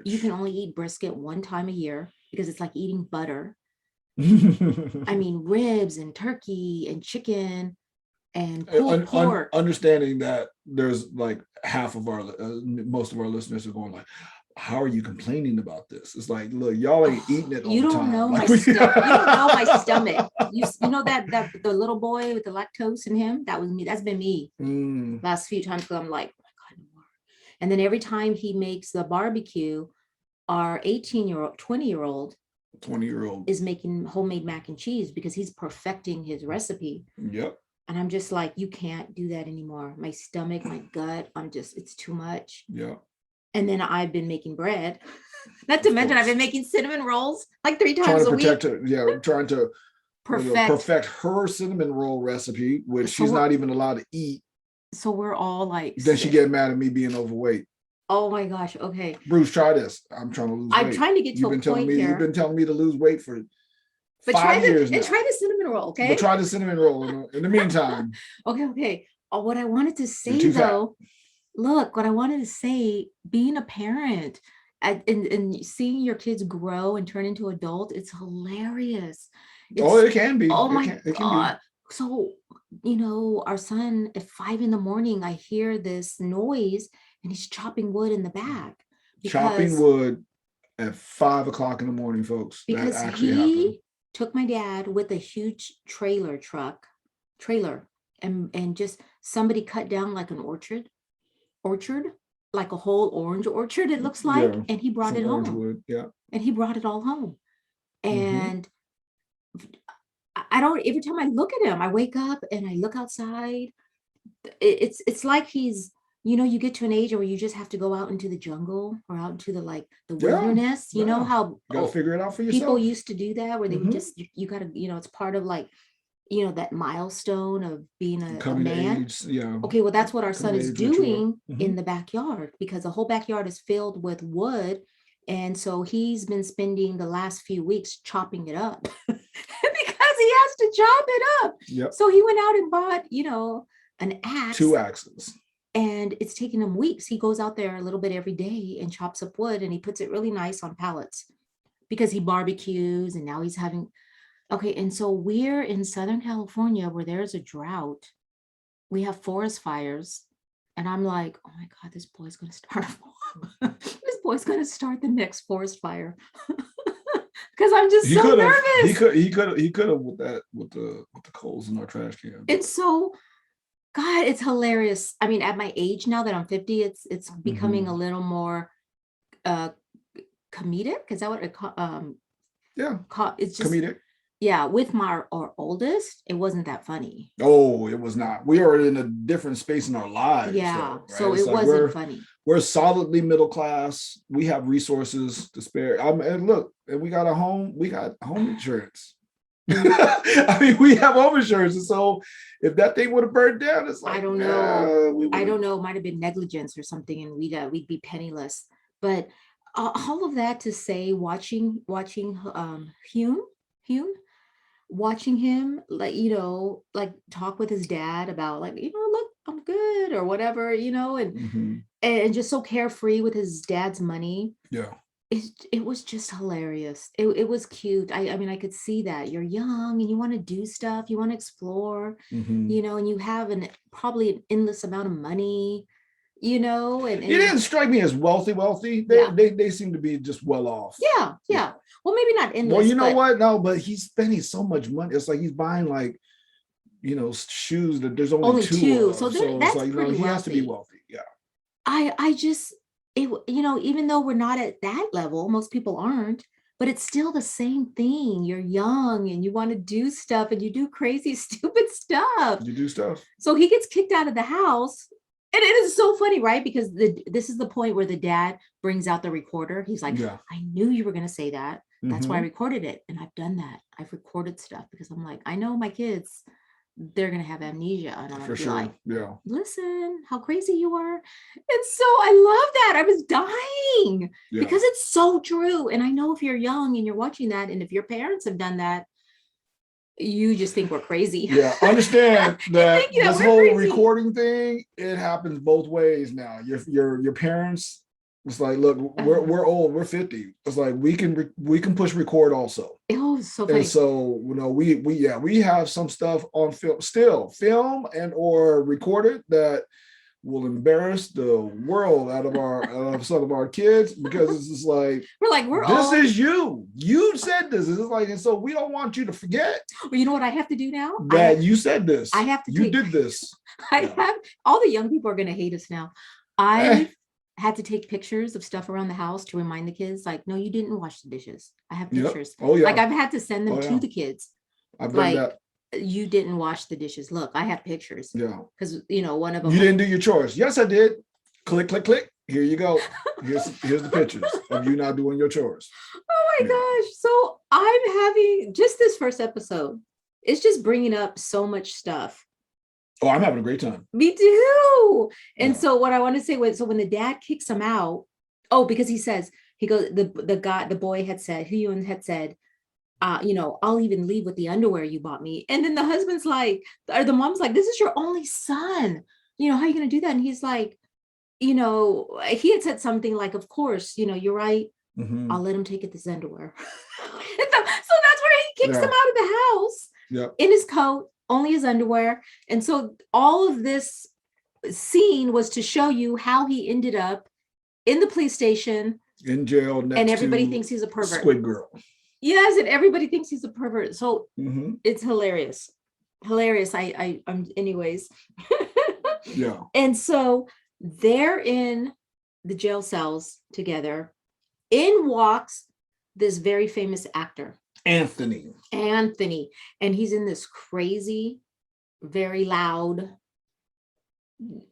you can rich. only eat brisket one time a year because it's like eating butter. I Un- mean, ribs and turkey and chicken and pulled pork. understanding that there's like half of our most of our listeners are going like, how are you complaining about this? It's like, look, y'all ain't Oh, eating it all you the don't time. know Like my we, stomach. You don't know my stomach. You know that the little boy with the lactose in him. That was me. That's been me mm, last few times. I'm like, oh my God, no more. And then every time he makes the barbecue, our 18-year-old, 20-year-old 20-year-old. is making homemade mac and cheese because he's perfecting his recipe. Yep. And I'm just like, you can't do that anymore. My stomach, my gut, it's too much. Yep. And then I've been making bread. Not to Of mention, I've course. been making cinnamon rolls like 3 Trying times to a protect week. her. Yeah, trying to Perfect. perfect her cinnamon roll recipe, which So she's not even allowed to eat. we're all like Then she sick. get mad at me being overweight. Oh my gosh. Okay. Bruce, try this. I'm trying to lose I'm weight. trying to get to a point You've here, been telling me to lose weight for but 5 years now. try the cinnamon roll. But Okay. try the cinnamon roll. In the meantime, Okay. What I wanted to you're say too fat. though, look, what I wanted to say, being a parent and seeing your kids grow and turn into adults, it's hilarious. Oh, It's, it can be. oh my It can be. God. So, our son at 5 in the morning, I hear this noise and he's chopping wood in the back Chopping because wood at 5 o'clock in the morning, folks. That actually happened. he took my dad with a huge trailer, and just somebody cut down like an orchard, like a whole orange orchard, it looks like, Yeah. and he brought Some it orange home. wood. Yeah. And he brought it all home. Mm-hmm. And I don't, every time I look at him, I wake up and I look outside. It's like he's, you get to an age where you just have to go out into the jungle or out into the Yeah. wilderness. You know Yeah. how You got to figure it out for people yourself. used to do that, where they would Mm-hmm. just, you gotta, it's part of like, that milestone of being a Coming to man. age. Yeah. Okay, well, that's what our son Coming to is age mature. doing Mm-hmm. in the backyard, because the whole backyard is filled with wood. And so he's been spending the last few weeks chopping it up because he has to chop it up. Yep. So he went out and bought, an axe, 2 axes. and it's taking him weeks. He goes out there a little bit every day and chops up wood, and he puts it really nice on pallets because he barbecues, and now he's having. Okay, and so we're in Southern California where there's a drought. We have forest fires. And I'm like, oh my God, this boy's gonna start this boy's gonna start the next forest fire. Because I'm just He so could have. nervous. He could have with that with the coals in our trash can. It's so, God, it's hilarious. I mean, at my age now that I'm 50, it's becoming a Mm-hmm. little more uh comedic. Is that what Yeah. it's just, Comedic. yeah, with our oldest, it wasn't that funny. Oh, it was not. We are in a different space in our lives, Yeah, though, right? so It's it like wasn't funny. we're solidly middle class. We have resources to spare. And look, and we got home insurance. I mean, we have home insurance, and so if that thing would have burned down, it's I like, don't know. we I would have. don't know. It might have been negligence or something, and we'd be penniless. But all of that to say, watching Hume, watching him, like, like talk with his dad about, like, look, I'm good or whatever, and Mm-hmm. and just so carefree with his dad's money. Yeah. it was just hilarious. It was cute. I mean, I could see that you're young and you want to do stuff, you want to explore, Hmm. and you have probably an endless amount of money, He and didn't strike me as wealthy, wealthy. They, yeah, they they seem to be just well off. yeah, Yeah. yeah. Well, maybe not Well, endless, you know but what? No, but he's spending so much money. It's like he's buying like, shoes that there's only only two two. So of. So it's that's like, pretty he has to be wealthy. wealthy. Yeah. I just even though we're not at that level, most people aren't, but it's still the same thing. You're young and you want to do stuff and you do crazy, stupid stuff. You do stuff. So he gets kicked out of the house. And it is so funny, right? Because this is the point where the dad brings out the recorder. He's like, Yeah. I knew you were going to say that. That's why I Hmm. recorded it. And I've done that. I've recorded stuff because I'm like, I know my kids, they're going to have amnesia. And I'm going For to be like, sure. Yeah. listen, how crazy you are. And so I love that. I was dying Yeah. because it's so true. And I know if you're young and you're watching that, and if your parents have done that, you just think we're crazy. Yeah. Understand You that think that this we're whole crazy. recording thing, it happens both ways now. Your parents, it's like, look, we're old, we're 50. It's like we can push record also. Oh, so And funny. so, we have some stuff on film, still film and or recorded, that will embarrass the world out of some of our kids, because it's just like, We're like, we're this old. is you said this. It's like, and so we don't want you to forget Well, you know what I have to do now? that you said I this, have to you take did this. I Yeah. have all the young people are gonna hate us now. Eh, I've had to take pictures of stuff around the house to remind the kids, like, no, you didn't wash the dishes. I have yep. pictures. Oh Like yeah. I've had to send them Oh to yeah. the kids, I've done like, that. you didn't wash the dishes. Look, I have pictures. Yeah. Because one of them You like, didn't do your chores. Yes, I did. Click, click, click. Here you go. Here's the pictures of you not doing your chores. oh Yeah. my gosh. So I'm having just this first episode. It's just bringing up so much stuff. Oh, I'm having a great time. Me too. And Yeah. so what I want to say was, so when the dad kicks him out, oh, because he goes, the boy had said, Hyun had said, I'll even leave with the underwear you bought me. And then the husband's like, or the mom's like, this is your only son. How are you gonna do that? And he's like, he had said something like, of course, you're right. I'll Hmm. let him take it this underwear. So that's where he kicks him Yeah. out of the house Yeah. in his coat, only his underwear. And so all of this scene was to show you how he ended up in the police station, In jail and next everybody to thinks he's a pervert. Squid Girl. Yes, and everybody thinks he's a pervert. So Hmm. it's hilarious. Hilarious. I'm anyways. Yeah. And so they're in the jail cells together. In walks this very famous actor, Anthony. Anthony, and he's in this crazy, very loud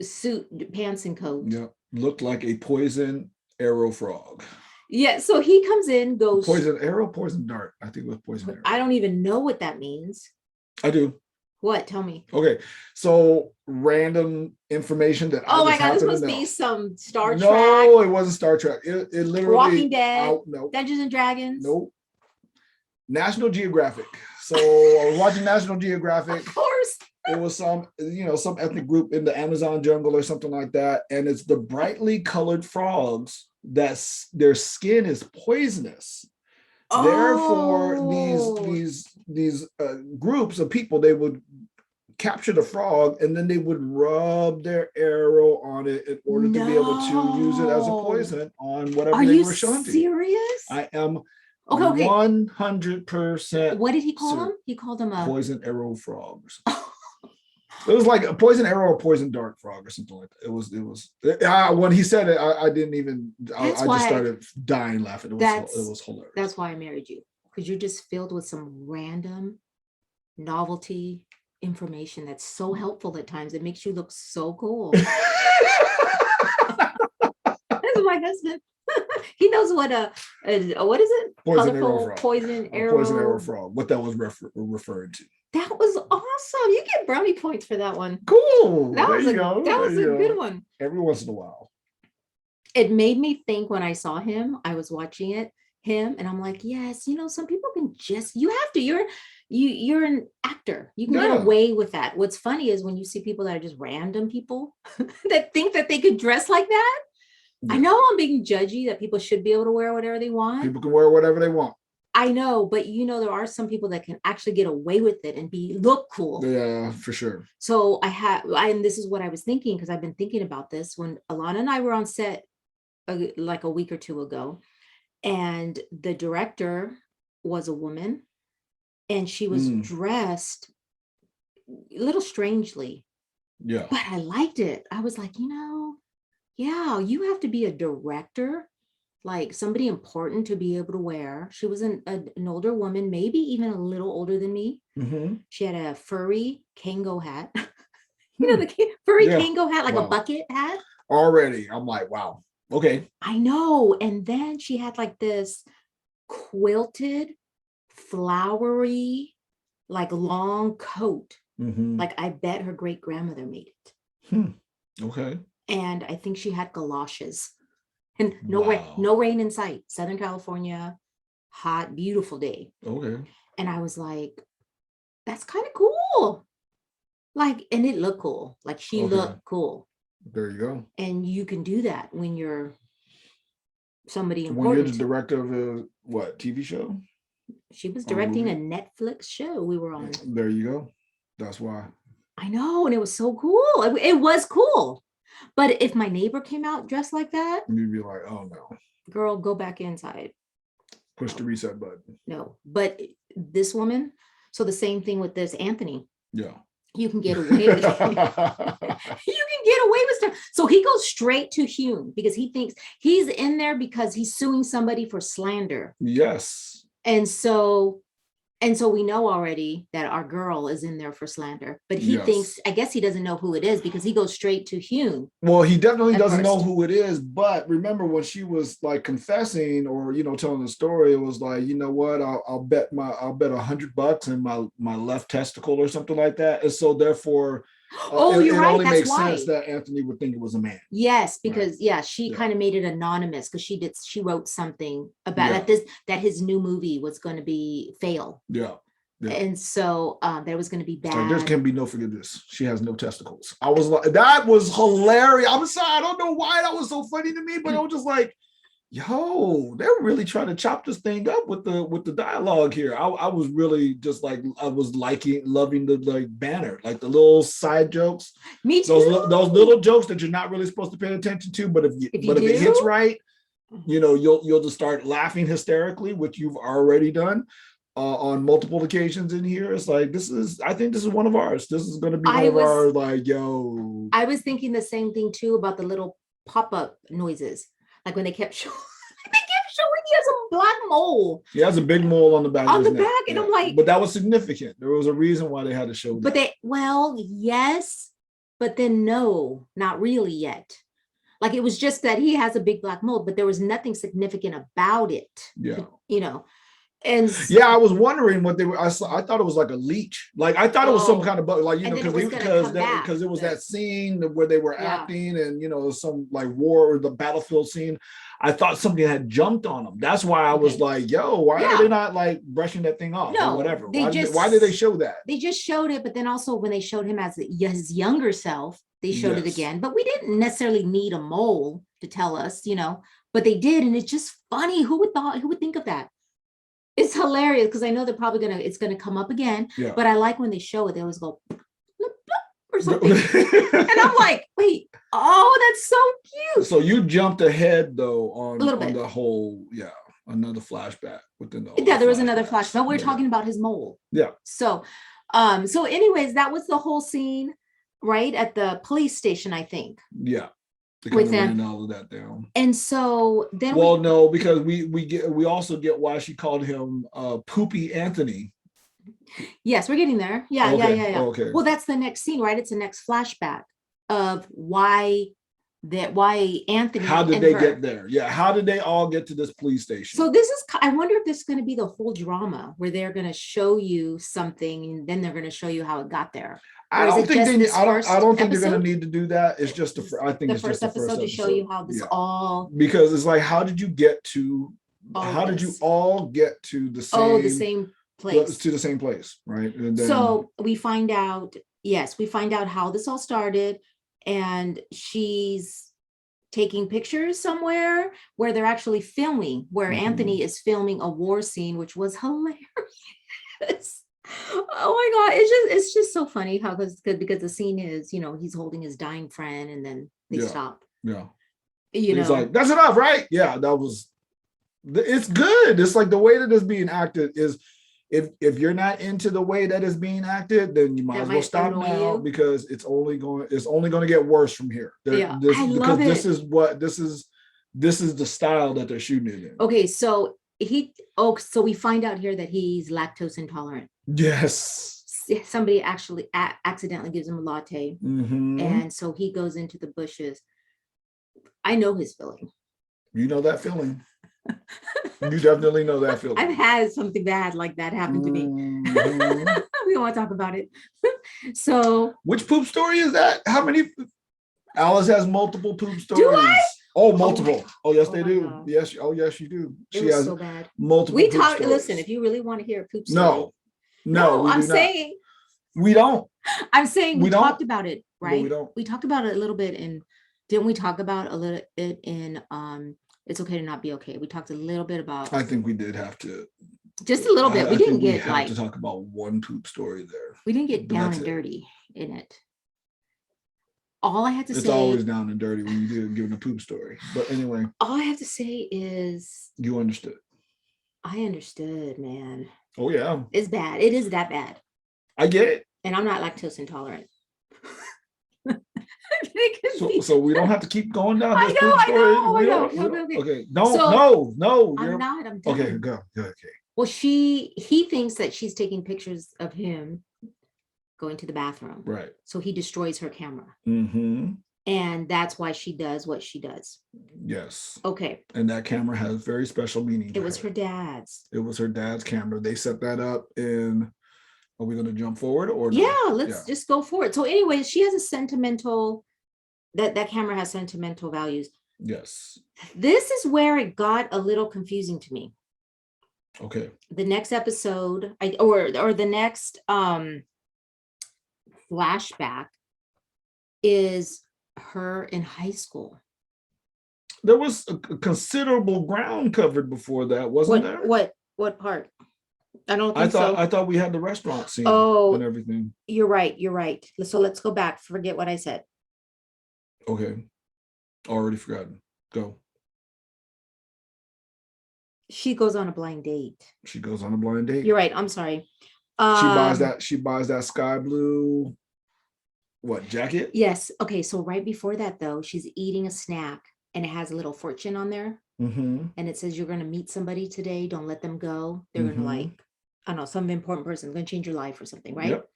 suit, pants and coat. Yeah. Looked like a poison arrow frog. Yeah, so he comes in, goes, Poison arrow, poison dart. I think it was poison arrow. I don't even know what that means. I do. What? Tell me. Okay. So random information that I Oh my just God, this happen to must be know. some Star Trek, No, it wasn't Star Trek. It Walking literally Dead, out. No, Dungeons and Dragons. nope. National Geographic. So I was watching National Geographic. Of course. It was some ethnic group in the Amazon jungle or something like that, and it's the brightly colored frogs that's their skin is poisonous. Therefore, Oh, these groups of people, they would capture the frog and then they would rub their arrow on it in order to be able to use it as a no. poison on whatever Are they you were shunting. serious? I am Okay, okay. 100%. What did he call him? He called him a poison arrow frog or something. It was like a poison arrow or poison dart frog or something like that. It was when he said it, I didn't even, I just started dying laughing. It was hilarious. That's why I married you, because you're just filled with some random novelty information that's so helpful at times. It makes you look so cool. This is my husband. He knows what what is it? Poison arrow Colorful frog. poison Poison arrow arrow. frog. What that was referring to. That was awesome. You get brownie points for that one. Cool. That There was you a go. that There was you a go. good one. Every once in a while. It made me think when I saw him, I was watching him, and I'm like, yes, some people can just, you have to, you're an actor. You can get Yeah. away with that. What's funny is when you see people that are just random people that think that they could dress like that. I Yeah. know I'm being judgy that people should be able to wear whatever they want. People can wear whatever they want. I know, but there are some people that can actually get away with it and look cool. Yeah, for sure. So and this is what I was thinking, because I've been thinking about this when Alana and I were on set like a week or two ago, and the director was a woman, and she was Mm, dressed a little strangely, yeah. but I liked it. I was like, yeah, you have to be a director, like somebody important, to be able to wear. She was an older woman, maybe even a little older than me. Mm-hmm. She had a furry Kango hat. Hmm. The furry Yeah. Kango hat, like a Wow. bucket hat. Already, I'm like, wow. Okay. I know. And then she had like this quilted, flowery, like long coat. Mm-hmm. Like I bet her great grandmother made it. Hmm. Okay. And I think she had galoshes. And Wow. no rain in sight. Southern California, hot, beautiful day. Okay. And I was like, that's kind of cool. Like, and it looked cool. Like she Okay. looked cool. There you go. And you can do that when you're somebody When you're the important. director of a what TV show She was or directing a movie, Netflix show we were on. there you go. That's why. I know, and it was so cool. It was cool. But if my neighbor came out dressed like that, You'd be like, oh no, girl, go back inside. push No, the reset button. no. But this woman, so the same thing with this Anthony. Yeah. You can get away with you can get away with stuff. So he goes straight to Hume because he thinks he's in there because he's suing somebody for slander. Yes. And so we know already that our girl is in there for slander, but he thinks, Yes. I guess he doesn't know who it is because he goes straight to Hume. Well, he definitely at doesn't know first. who it is, but remember when she was like confessing or telling the story, it was like, you know what, I'll bet $100 in my left testicle or something like that. And so therefore Oh, you're it right. only That's makes sense why. that Anthony would think it was a man. Yes, Right. because yeah, she Yeah. kind of made it anonymous because she wrote something about Yeah. that his new movie was going to be fail. Yeah. Yeah. And so there was going to be It's like there bad. can be no forgiveness. She has no testicles. I was like, that was hilarious. I'm sorry, I don't know why that was so funny to me, but I was just like, yo, they're really trying to chop this thing up with the dialogue here. I was really just like, I was loving the like banner, like the little side jokes. Me too. Those little jokes that you're not really supposed to pay attention to, but if it hits right, you'll just start laughing hysterically, which you've already done. On multiple occasions in here, it's like I think this is one of ours. This is going to be one of our like, yo. I was thinking the same thing too about the little pop-up noises, like when they kept showing he has a black mole. He has a big mole on the back On the of his neck. back, and I'm like, but that was significant. There was a reason why they had to show that. But yes, but then no, not really yet. Like it was just that he has a big black mole, but there was nothing significant about it. Yeah. And yeah, I was wondering what they were. I thought it was like a leech. Like I thought it was some kind of bug. Like because it was that scene where they were acting, and some like war or the battlefield scene. I thought something had jumped on them. That's why I was like, yo, why are they not like brushing that thing off or whatever? Why did they show that? They just showed it, but then also when they showed him as his younger self, they showed it again. But we didn't necessarily need a mole to tell us, but they did, and it's just funny. Who would think of that? It's hilarious because I know they're probably it's gonna come up again. Yeah. But I like when they show it, they always go bloop, bloop, or something. And I'm like, wait, oh, that's so cute. So you jumped ahead though a little bit. On the whole, another flashback within the there was another flashback. We were talking about his mole. Yeah. So anyways, that was the whole scene right at the police station, I think. Yeah. With them, all of that down. And so then no, because we also get why she called him Poopy Anthony. Yes, we're getting there. Yeah. Okay. Well, that's the next scene, right? It's the next flashback of why Anthony. How did they get there? Yeah. How did they all get to this police station? So I wonder if this is going to be the whole drama where they're going to show you something and then they're going to show you how it got there. I don't think they're going to need to do that. It's just I think it's just the first episode to show you how this all, because it's like, how did you all get to the same place? To the same place, right? And then, so we find out how this all started, and she's taking pictures somewhere where they're actually filming, where Anthony is filming a war scene, which was hilarious. Oh my God. It's just so funny how because the scene is, he's holding his dying friend and then they Yeah. stop. Yeah. You He's know, like, that's enough, right? Yeah, that was it's good. It's like the way that it's being acted is if you're not into the way that it's being acted, then you might that as well might stop annoy now you. because it's only going to get worse from here. Yeah, This I because love this it. is what this is the style that they're shooting it in. Okay, so so we find out here that he's lactose intolerant. Yes. Somebody actually accidentally gives him a latte, and so he goes into the bushes. I know his feeling. You know that feeling. You definitely know that feeling. I've had something bad like that happen to me. We don't want to talk about it. So which poop story is that? How many? Alice has multiple poop stories. Do I? Oh, multiple. Oh, yes, they do. God. Yes. Oh, yes, you do. She has so bad. Multiple. We talk. Listen, if you really want to hear a poop story, no, I'm saying we don't. I'm saying we talked about it, right? No, we don't. We talked about it a little bit, and didn't we talk about a little bit in It's Okay to Not Be Okay? We talked a little bit about. I think we did have to. Just a little bit. We didn't get like to talk about one poop story there. We didn't get down and dirty in it. All I had to say. It's always down and dirty when you do give a poop story. But anyway. All I have to say is. You understood. I understood, man. Oh yeah. It's bad. It is that bad. I get it. And I'm not lactose intolerant. So we don't have to keep going down this poop story. I know. Okay. No. I'm not. I'm done. Okay, go. Okay. Well, he thinks that she's taking pictures of him going to the bathroom. Right. So he destroys her camera. Mm-hmm. And that's why she does what she does. Yes. Okay. And that camera has very special meaning. It was her dad's. It was her dad's camera. They set that up in. Are we going to jump forward or no? Yeah, let's just go forward. So anyway, she has a sentimental, that camera has sentimental values. Yes. This is where it got a little confusing to me. Okay. The next episode, or the next flashback is her in high school. There was a considerable ground covered before that, wasn't there? What part? I don't think so. I thought we had the restaurant scene and everything. You're right. So let's go back. Forget what I said. Okay. Already forgotten. Go. She goes on a blind date. You're right. I'm sorry. She buys that sky blue jacket? Yes. Okay. So right before that though, she's eating a snack and it has a little fortune on there. Mm-hmm. And it says, you're going to meet somebody today. Don't let them go. They're going to I don't know, some important person going to change your life or something. Right. Yep.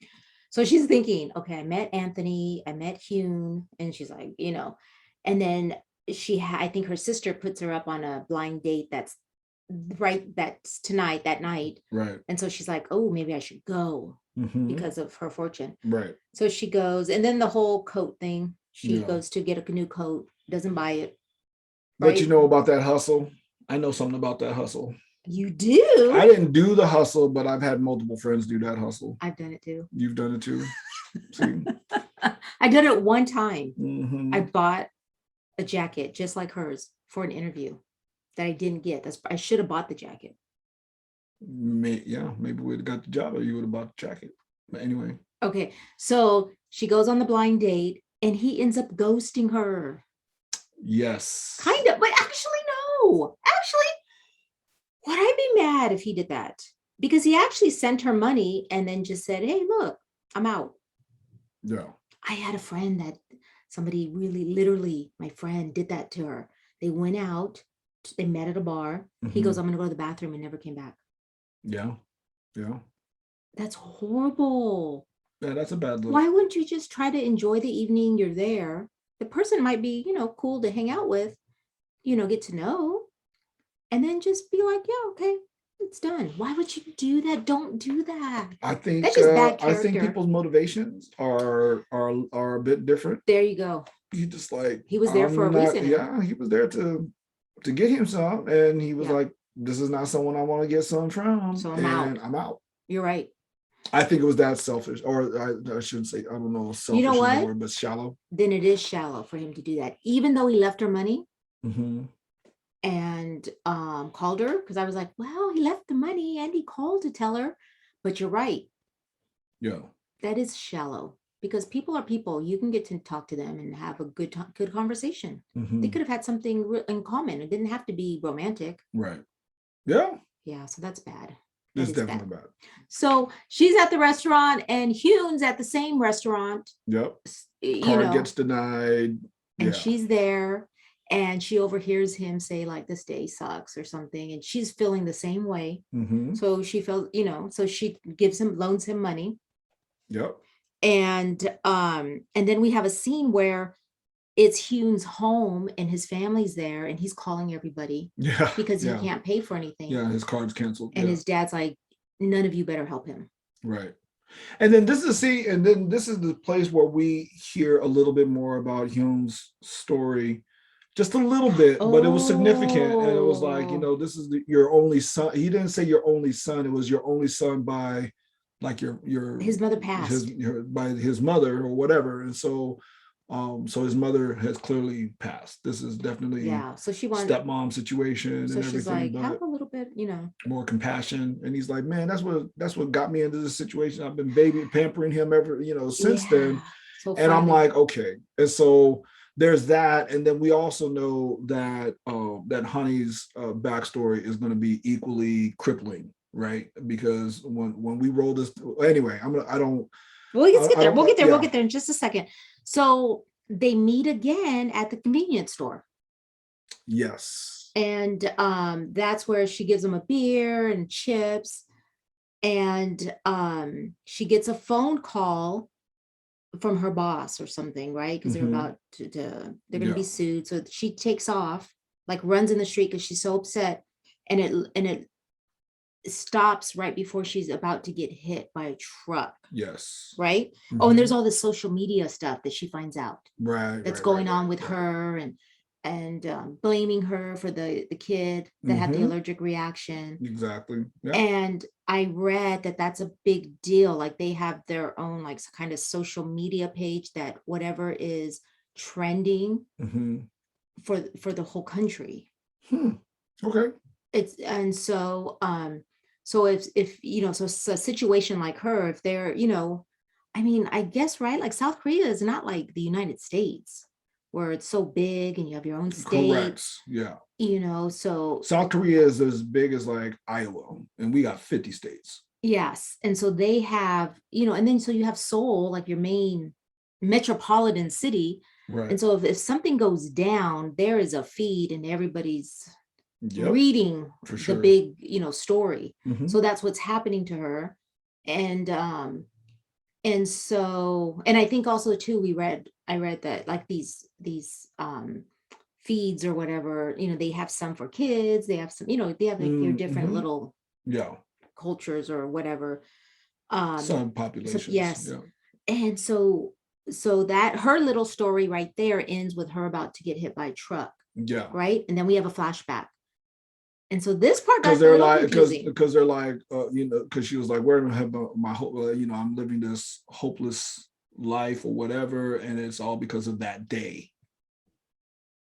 So she's thinking, okay, I met Anthony, I met Hune. And she's like, and then I think her sister puts her up on a blind date. That's that night. Right. And so she's like, oh, maybe I should go because of her fortune. Right. So she goes, and then the whole coat thing, she goes to get a new coat, doesn't buy it. Right? But you know about that hustle? I know something about that hustle. You do? I didn't do the hustle, but I've had multiple friends do that hustle. I've done it too. You've done it too? See? I did it one time. I bought a jacket just like hers for an interview that I didn't get. I should have bought the jacket. Maybe we'd have got the job or you would have bought the jacket. But anyway. Okay. So she goes on the blind date and he ends up ghosting her. Yes. Kind of, but actually, no. Actually, would I be mad if he did that? Because he actually sent her money and then just said, hey, look, I'm out. Yeah. I had a friend that somebody really, literally, my friend did that to her. They went out, they met at a bar. He goes, I'm going to go to the bathroom, and never came back. Yeah. Yeah. That's horrible. Yeah, that's a bad look. Why wouldn't you just try to enjoy the evening you're there? The person might be, cool to hang out with, get to know, and then just be like, yeah, okay, it's done. Why would you do that? Don't do that. I think that's just bad character. I think people's motivations are a bit different. There you go. He just like he was there for a reason. Yeah, he was there to get him some, and he was like, this is not someone I want to get some from. So I'm out. I'm out. You're right. I think it was that selfish, or I shouldn't say, I don't know, You know selfish is the what? word, but shallow. Then it is shallow for him to do that. Even though he left her money Mm-hmm. and called her, because I was like, well, he left the money and he called to tell her. But you're right. Yeah. That is shallow because people are people. You can get to talk to them and have a good conversation. They Mm-hmm. could have had something in common. It didn't have to be romantic. Right. Yeah. Yeah, so that's bad. That It's is bad. definitely bad. So she's at the restaurant and Hune's at the same restaurant, Yep. you Card know, gets denied. and Yeah. she's there and she overhears him say like this day sucks or something and she's feeling the same way. Mm-hmm. So she felt, so she loans him money. Yep. And then we have a scene where it's Hune's home and his family's there and he's calling everybody Yeah. because he Yeah. can't pay for anything. Yeah. His card's canceled. And Yeah. his dad's like, none of you better help him. Right. And then this is the place where we hear a little bit more about Hume's story, just a little bit, but it was significant. And it was like, Oh, this is your only son. He didn't say your only son. It was your only son by like his mother passed. by his mother or whatever. And so his mother has clearly passed. This is definitely Yeah. So she wants, stepmom situation so and she's everything, like, but have a little bit, more compassion. And he's like, man, that's what got me into this situation. I've been baby pampering him ever, since then. Yeah. So And I'm funny. like, okay. And so there's that. And then we also know that that Honey's backstory is going to be equally crippling, right? Because when we roll this, anyway, I don't, Well, let's get I there. don't, We'll get there. We'll yeah, get there in just a second. So they meet again at the convenience store. yes, And that's where she gives him a beer and chips. And she gets a phone call from her boss or something, right? Because they're mm-hmm. about they're going to be Yeah, sued. So she takes off, like runs in the street because she's so upset, and it stops right before she's about to get hit by a truck, yes, right? Oh, and mm-hmm. there's all this social media stuff that she finds out Right, that's right, right, going right, on with right. her and blaming her for the kid that had the Mm-hmm. allergic reaction. Exactly. Yeah. And I read that that's a big deal. Like they have their own like kind of social media page that whatever is trending Mm-hmm. for the whole country. Okay. It's and so if so a situation like her, if they're, I mean, I guess, right, like South Korea is not like the United States where it's so big and you have your own Correct. states, Yeah. so South Korea is as big as like Iowa, and we got 50 states. yes. And so they have, and then so you have Seoul, like your main metropolitan city. Right. And so if something goes down, there is a feed and everybody's Yep. reading For the sure. big, story. Mm-hmm. So that's what's happening to her. And so, and I think also too, I read that like these feeds or whatever, they have some for kids, they have some, they have like your different Mm-hmm. little Yeah. cultures or whatever. Some So populations. yes. Yeah. And so that her little story right there ends with her about to get hit by a truck, Yeah. right? And then we have a flashback. And so this part Because got a they're little like, confusing. because they're like, because she was like, where do I have my hope? I'm living this hopeless life or whatever, and it's all because of that day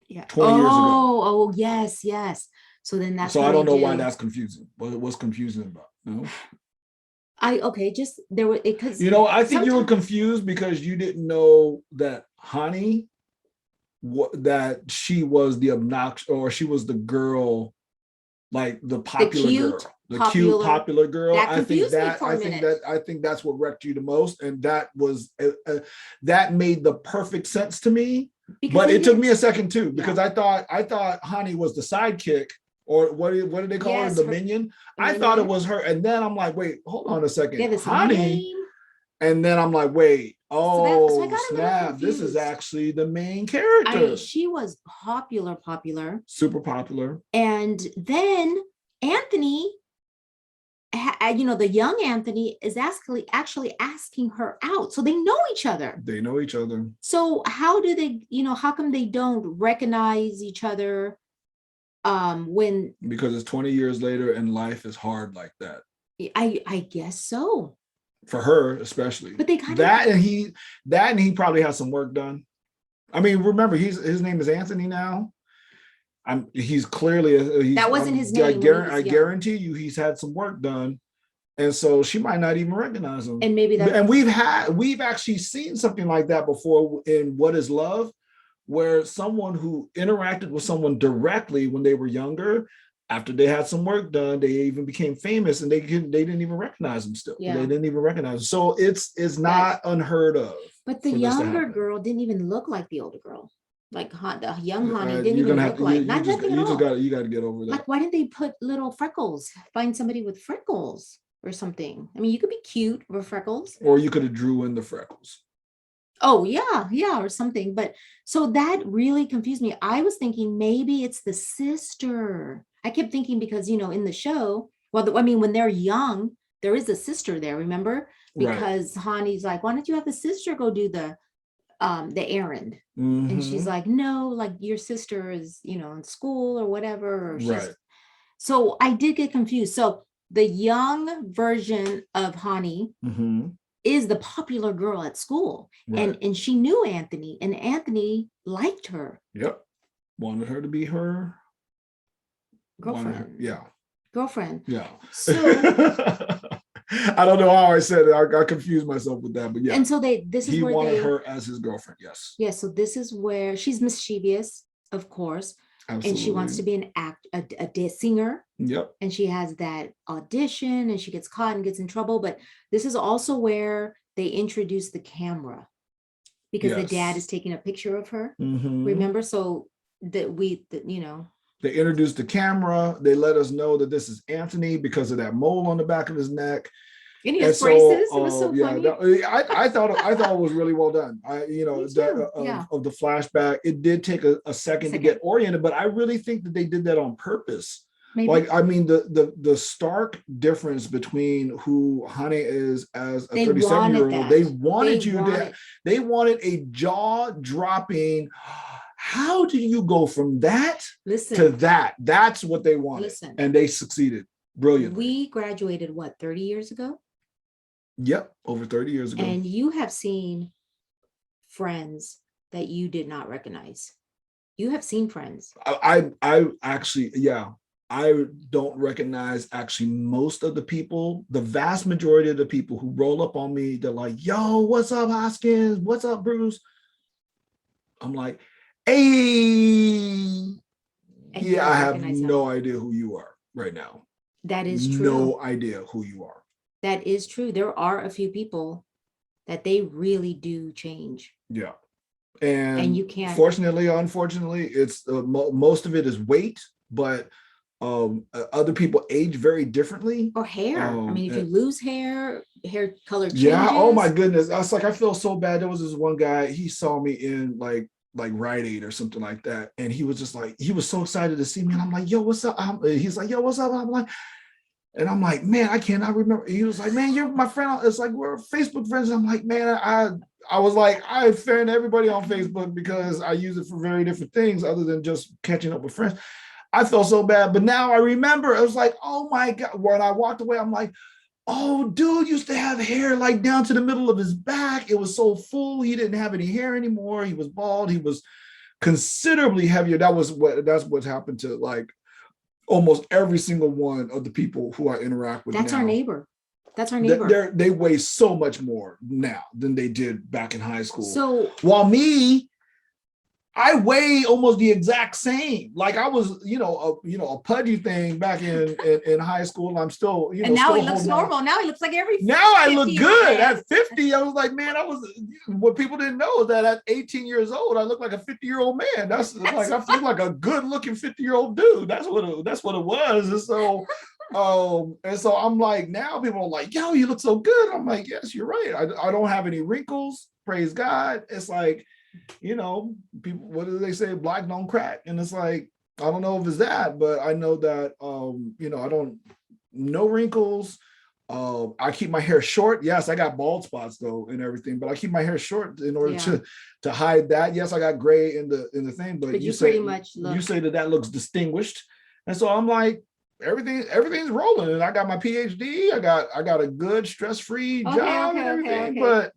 Yeah. 20 years ago. Oh, yes, yes. So then that's So how I they don't know why do. that's confusing. What's confusing about? Okay, just there were because I think you were sometimes confused because you didn't know that Hani, that she was the obnoxious, or she was the girl, like the the popular girl, cute, the cute popular, popular girl. that confused me for a minute. I think that's what wrecked you the most, and that was that made the perfect sense to me. Because But they it took me didn't, a second too, because yeah. I thought Hani was the sidekick, or what did they call her, Yes, the her minion. a I thought it minion. was her, and then I'm like, wait, hold on a They second, have the same Hani. name. And then I'm like, wait, So I oh got a little snap, this is confused. actually the main character. She was popular. Super popular. And then Anthony, the young Anthony is actually asking her out. So they know each other. They know each other. So how do they, how come they don't recognize each other when Because it's 20 years later and life is hard like that. I guess so. for her especially. But they kind of That and he probably has some work done. I mean, remember his name is Anthony now. He's clearly that wasn't his name when he was I young. guarantee you he's had some work done, and so she might not even recognize him. And maybe that, And we've actually seen something like that before in What Is Love, where someone who interacted with someone directly when they were younger, after they had some work done, they even became famous, and they didn't even recognize them still. yeah. They didn't even recognize them. So it's not unheard of. But the younger girl didn't even look like the older girl. Like the young Ha-ni didn't even look like nothing at all. You got to get over that. Like, why didn't they put little freckles? Find somebody with freckles or something. I mean, you could be cute with freckles, or you could have drew in the freckles. Oh yeah, or something. But so that really confused me. I was thinking maybe it's the sister. I kept thinking because in the show, well, I mean, when they're young, there is a sister there. Remember, because Ha-ni's like, why don't you have the sister go do the errand? Mm-hmm. And she's like, no, like your sister is in school or whatever, or she's so I did get confused. So the young version of Ha-ni is the popular girl at school, and she knew Anthony, and Anthony liked her. Yep, wanted her to be her girlfriend. Girlfriend. Yeah. So I don't know how I said it. I confused myself with that, but yeah. And so he wanted her as his girlfriend. Yes. Yeah. So this is where she's mischievous, of course. Absolutely. And she wants to be a singer. Yep. And she has that audition, and she gets caught and gets in trouble. But this is also where they introduce the camera, because the dad is taking a picture of her. Remember? So that they introduced the camera. They let us know that this is Anthony because of that mole on the back of his neck. And he has braces. It was so funny. I thought it was really well done. Of the flashback, it did take a second to get oriented, but I really think that they did that on purpose. Maybe. Like, I mean, the stark difference between who Ha-ni is as a 37-year-old, they wanted a jaw-dropping. How do you go from that to that? That's what they wanted. And they succeeded brilliantly. We graduated, 30 years ago? Yep, over 30 years ago. And you have seen friends that you did not recognize. You have seen friends. I actually, I don't recognize actually most of the people. The vast majority of the people who roll up on me, they're like, yo, what's up, Hoskins? What's up, Bruce? I'm like, hey, I have no idea who you are right now. That is true. No idea who you are. That is true. There are a few people that they really do change. Yeah. And you can't. Fortunately, unfortunately, it's most of it is weight, but other people age very differently. Or hair. I mean, if you lose hair color changes. Yeah. Oh my goodness. I was like, I feel so bad. There was this one guy, he saw me in like Rite Aid or something like that. And he was just like, he was so excited to see me. And I'm like, yo, what's up? He's like, yo, what's up? I'm like, man, I cannot remember. He was like, man, you're my friend. It's like, we're Facebook friends. And I'm like, man, I was like, I offend everybody on Facebook because I use it for very different things other than just catching up with friends. I felt so bad. But now I remember, I was like, oh my God. When I walked away, I'm like, oh, dude used to have hair like down to the middle of his back. It was so full. He didn't have any hair anymore. He was bald. He was considerably heavier. That's what's happened to like almost every single one of the people who I interact with. That's now. Our neighbor. That's our neighbor. They weigh so much more now than they did back in high school. So while me, I weigh almost the exact same. Like I was, a pudgy thing back in high school. I'm still, and now he looks normal. Now he looks like every. Now I look good at 50. I was like, man, what people didn't know is that at 18 years old, I look like a 50-year-old man. That's like I feel like a good-looking 50-year-old dude. That's what it was. And so, I'm like, now people are like, yo, you look so good. I'm like, yes, you're right. I don't have any wrinkles. Praise God. It's like, people, what do they say? Black don't crack. And it's like, I don't know if it's that, but I know that, I don't, no wrinkles. I keep my hair short. Yes, I got bald spots though and everything, but I keep my hair short in order to hide that. Yes, I got gray in the thing, but you say, pretty much look. You say that looks distinguished. And so I'm like, everything's rolling, and I got my PhD. I got a good stress-free Okay, job and okay, okay, everything. okay. But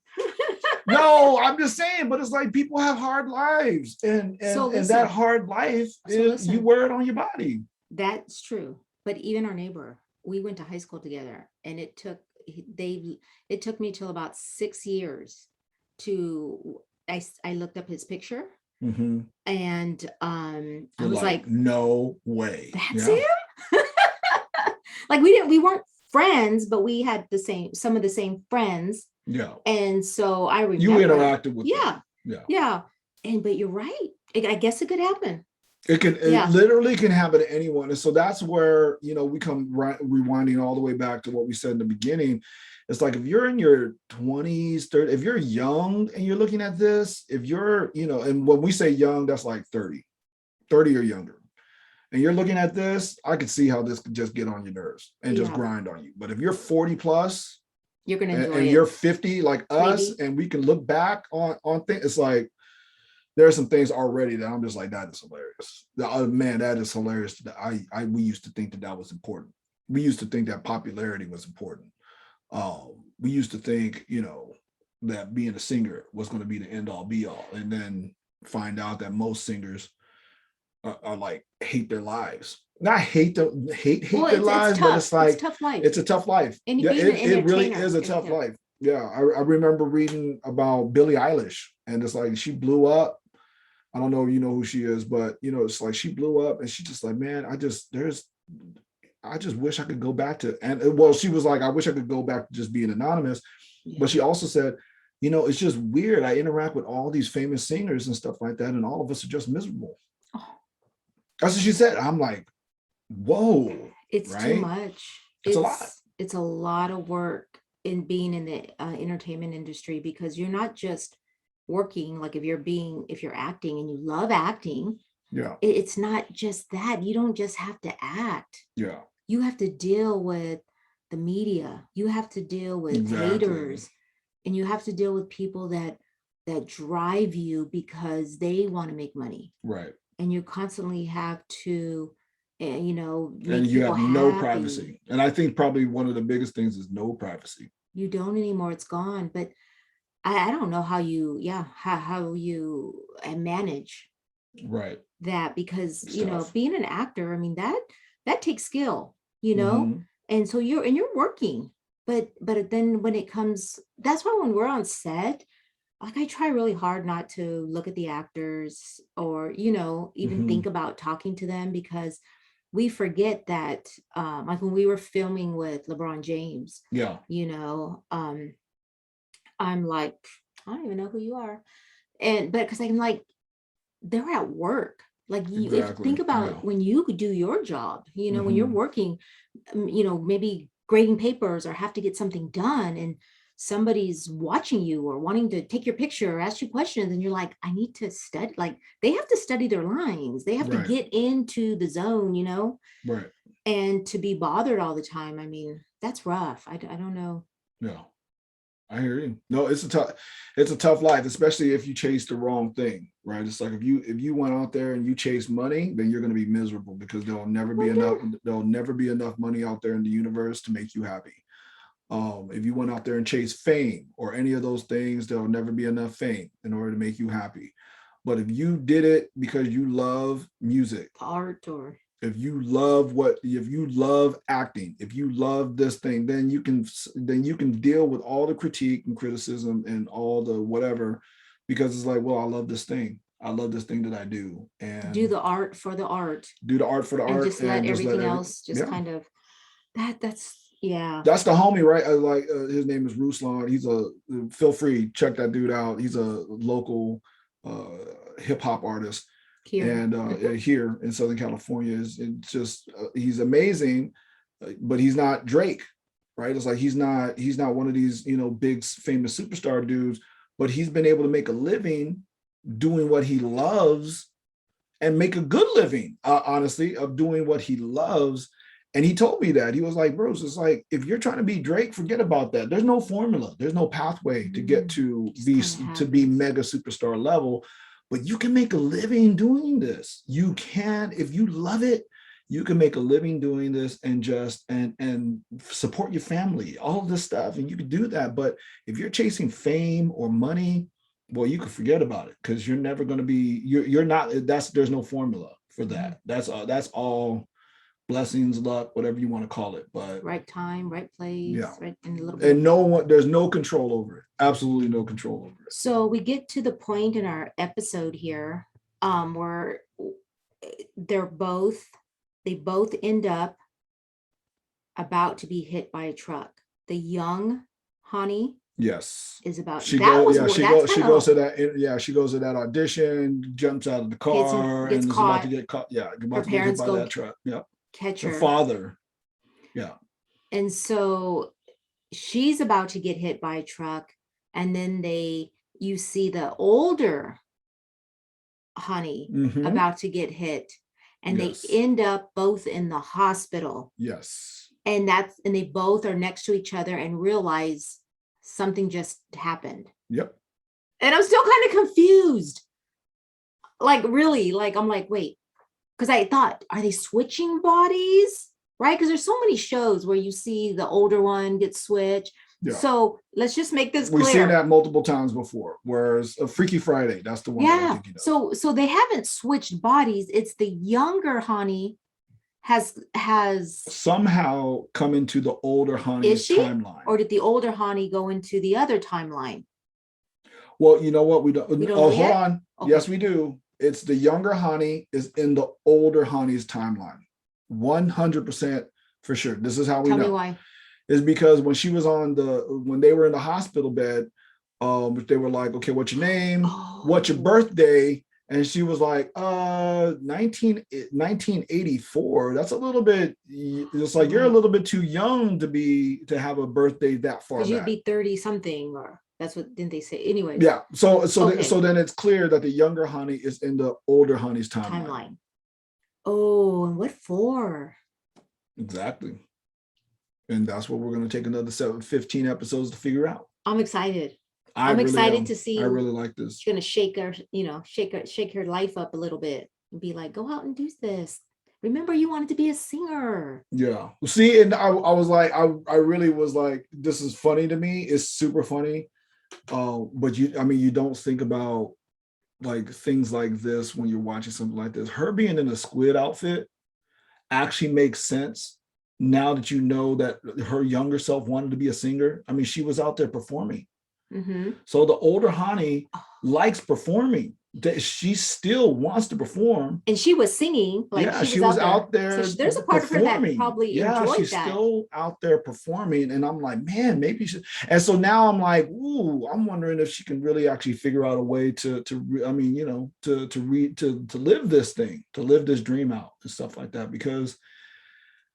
no, I'm just saying. But it's like people have hard lives, and So that listen, hard life so is you listen, wear it on your body. that's true. But even our neighbor, we went to high school together, and they it took me till about 6 years to I looked up his picture, Mm-hmm. and I You're was like, like, no way. that's Yeah. him. Like we weren't friends, but we had some of the same friends. Yeah. And so I You remember, interacted with them. yeah, Yeah. yeah. And but you're right. I guess it could happen. It Yeah. literally can happen to anyone. And so that's where, we come rewinding all the way back to what we said in the beginning. It's like if you're in your 20s, 30, if you're young and you're looking at this, if you're, and when we say young, that's like 30 or younger. And you're looking at this, I could see how this could just get on your nerves and just Yeah. grind on you. But if you're 40 plus You're gonna and, enjoy and you're it. 50 like us, Maybe. and we can look back on things, it's like there are some things already that I'm just like, that is hilarious. Oh, man, that is hilarious. We used to think that was important. We used to think that popularity was important. We used to think, that being a singer was going to be the end all be all, and then find out that most singers are like hate their lives. Not hate Well, their it's lives, but tough. it's It's like tough life. it's a tough life. And Yeah, being an it really entertainer is a is tough tough. life. Yeah, I remember reading about Billie Eilish, and it's like she blew up. I don't know if you know who she is, but it's like she blew up, and she just like, man, I just wish I could go back to, and well, she was like, I wish I could go back to just being anonymous. Yeah. But she also said, it's just weird. I interact with all these famous singers and stuff like that, and all of us are just miserable. Oh, That's what she said. I'm like, whoa, it's too right? much. It's a lot. It's a lot of work in being in the entertainment industry, because you're not just working. Like if you're acting and you love acting, Yeah. it's not just that. You don't just have to act. Yeah. You have to deal with the media. You have to deal with Exactly. haters, and you have to deal with people that drive you because they want to make money. Right. And you constantly have to And make you people have no happy. privacy. And I think probably one of the biggest things is no privacy. You don't anymore. It's gone. But I don't know how you, yeah, how you manage Right. that, because It's tough. being an actor, I mean, that takes skill, you know. Mm-hmm. And so you're working, but then when it comes, that's why when we're on set, like I try really hard not to look at the actors, or even Mm-hmm. think about talking to them, because we forget that, like when we were filming with LeBron James, Yeah. you know um I'm like, I don't even know who you are. And but because I'm like, they're at work. Like, if think Exactly. about Yeah. when you do your job, when you're Mm-hmm. working, maybe grading papers or have to get something done, and somebody's watching you or wanting to take your picture or ask you questions, and you're like, I need to study. Like, they have to study their lines. They have to Right. get into the zone, Right. and to be bothered all the time. I mean, that's rough. I don't know. Yeah. I hear you. No, it's a tough life, especially if you chase the wrong thing, right? It's like if you went out there and you chase money, then you're going to be miserable, because Wonder. there'll never be enough money out there in the universe to make you happy. If you went out there and chased fame or any of those things, there'll never be enough fame in order to make you happy. But if you did it because you love music, Art or if you love acting, if you love this thing, then you can deal with all the critique and criticism and all the whatever, because it's like, well, I love this thing that I do, do and the art for the art, do the art for the and art, just let and just let everything every else just yeah. kind of that's yeah. That's the homie, right? His name is Ruslan. Feel free, check that dude out. He's a local hip hop artist, Here. and here in Southern California, is just he's amazing, but he's not Drake, right? It's like he's not one of these big famous superstar dudes, but he's been able to make a living doing what he loves, and make a good living, honestly, of doing what he loves. And he told me that. He was like, Bruce, it's like, if you're trying to be Drake, forget about that. There's no formula. There's no pathway to get Just kind of to be happens. mega superstar level. But you can make a living doing this. You can, if you love it, you can make a living doing this and just and support your family, all of this stuff, and you can do that. But if you're chasing fame or money, well, you can forget about it, because you're never going to be, you're not, there's no formula for Mhm. that. That's all blessings, luck, whatever you want to call it. But Right time, right yeah, place, right, and a little bit of and no luck. one, there's no control over it. Absolutely no control over it. So we get to the point in our episode here, where they're both they both end up about to be hit by a truck. The young Hani Yes. is about She that goes, was yeah, that's she kind goes of to that, yeah, she goes to that audition, jumps out of the car, gets and is about to caught. get caught. Yeah, Her about to get hit parents by go that truck. Yep. catch Her her. father. Yeah. And so she's about to get hit by a truck. And then you see the older Honey Mm-hmm. about to get hit. And they Yes. end up both in the hospital. Yes. And they both are next to each other and realize something just happened. Yep. And I'm still kind of confused. Like, really, like, I'm like, wait, because I thought, are they switching bodies? Right? Because there's so many shows where you see the older one get switched. Yeah. So let's just make this We've seen clear. that multiple times before. Whereas a Freaky Friday, that's the one that I'm Yeah. thinking of. So they haven't switched bodies. It's the younger Honey has Somehow come into the older is Honey's she? timeline. Or did the older Honey go into the other timeline? Well, you know what? We We don't. don't Oh, know hold yet. on. Okay. Yes, we do. It's the younger Hani is in the older Hani's timeline. 100% for sure. This is how we Tell me know. why. Is because when she was when they were in the hospital bed, they were like, okay, what's your name? What's your Oh, birthday? And she was like, 1984. That's a little bit, it's like, you're a little bit too young to have a birthday that far because you'd back. be 30 something, or that's what didn't they say? Anyways. Yeah. So Okay. then it's clear that the younger Honey is in the older Honey's timeline. Oh, and what for? Exactly. And that's what we're going to take another 15 episodes to figure out. I'm excited. I'm really excited am. to see. I really like this. She's gonna shake her life up a little bit and be like, go out and do this. Remember, you wanted to be a singer. Yeah. See, and I was like, I really was like, this is funny to me. It's super funny. But you don't think about like things like this when you're watching something like this. Her being in a squid outfit actually makes sense now that you know that her younger self wanted to be a singer. I mean, she was out there performing. Mm-hmm. So the older Hani likes performing. She still wants to perform. And she was singing. Like, yeah, she was out there. So there's a part performing. of her that probably enjoyed she's that. still out there performing. And I'm like, man, maybe she. And so now I'm like, ooh, I'm wondering if she can really actually figure out a way to live this thing, to live this dream out and stuff like that. Because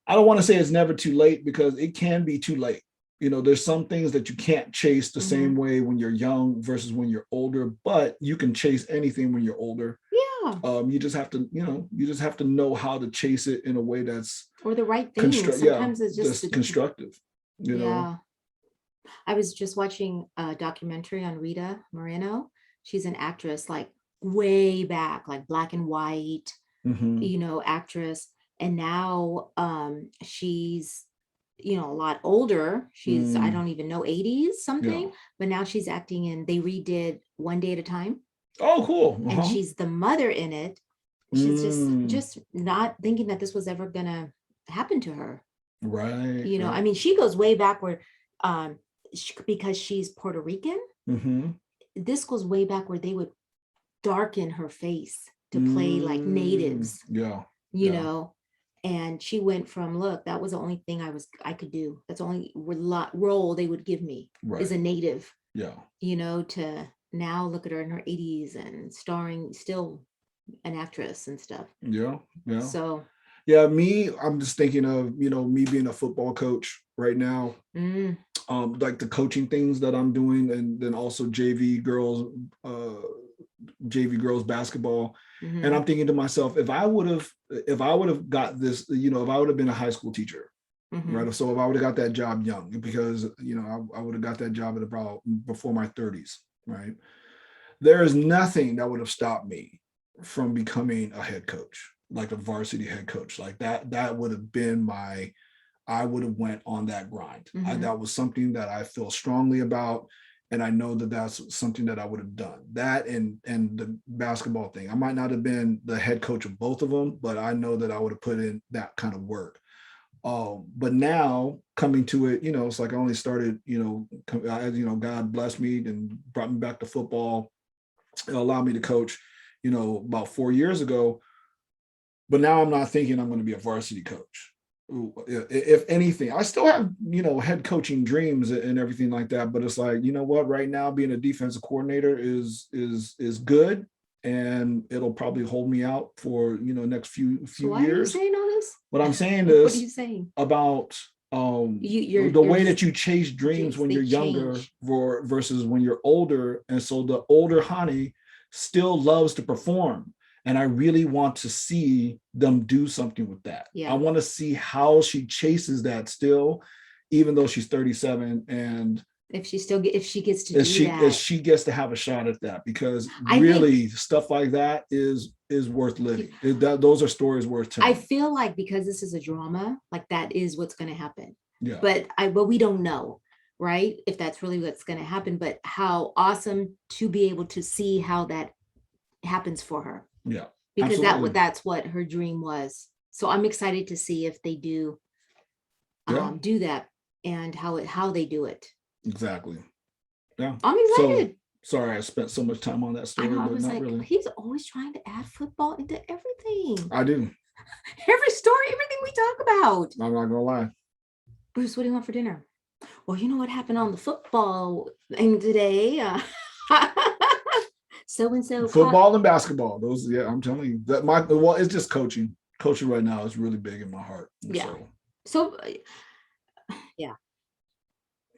I don't want to say it's never too late, because it can be too late. There's some things that you can't chase the same way when you're young versus when you're older, but you can chase anything when you're older. Yeah. You just have to know how to chase it in a way that's or the right thing. Sometimes it's just constructive. Yeah. I was just watching a documentary on Rita Moreno. She's an actress, like way back, like black and white, actress. And now she's a lot older. She's I don't even know, 80s something, but now she's acting in, they redid One Day at a Time. Oh, cool. And she's the mother in it. She's just not thinking that this was ever gonna happen to her. Right. I mean, she goes way backward, because she's Puerto Rican. This goes way back where they would darken her face to play like natives. You know, and she went from, look, that was the only thing I could do. That's the only role they would give me, is a native. To now look at her in her 80s and starring, still an actress and stuff. So I'm just thinking of me being a football coach right now. Like the coaching things that I'm doing, and then also JV girls basketball. And I'm thinking to myself, if I would have got this, if I would have been a high school teacher, right? So if I would have got that job young, because I would have got that job at about before my 30s, right? There is nothing that would have stopped me from becoming a head coach. like a varsity head coach. Like that would have been my, I would have went on that grind. That was something that I feel strongly about. And I know that that's something that I would have done. That and the basketball thing. I might not have been the head coach of both of them, but I know that I would have put in that kind of work. But now coming to it, it's like I only started, God blessed me and brought me back to football. It allowed me to coach, about 4 years ago. But now I'm not thinking I'm going to be a varsity coach. If anything, I still have, head coaching dreams and everything like that. But it's like, you know what, right now being a defensive coordinator is good. And it'll probably hold me out for, next few So why years. Are you saying all this? What I'm saying What are is you saying? about the way that you chase dreams when you're younger versus when you're older. And so the older Ha-ni still loves to perform. And I really want to see them do something with that. Yeah. I want to see how she chases that still, even though she's 37. And if she gets to if she gets to have a shot at that, because really stuff like that is worth living. Those are stories worth telling. I feel like because this is a drama, like that is what's going to happen. Yeah. But we don't know, right? If that's really what's going to happen, but how awesome to be able to see how that happens for her. Yeah. Because that's what her dream was. So I'm excited to see if they do do that and how they do it. Exactly. Yeah. I'm excited. So, sorry I spent so much time on that story. I was not like, really. He's always trying to add football into everything. I do. Every story, everything we talk about. I'm not gonna lie. Bruce, what do you want for dinner? Well, you know what happened on the football thing today? So-and-so football and basketball. Those, I'm telling you that it's just coaching. Coaching right now is really big in my heart. Yeah. So yeah.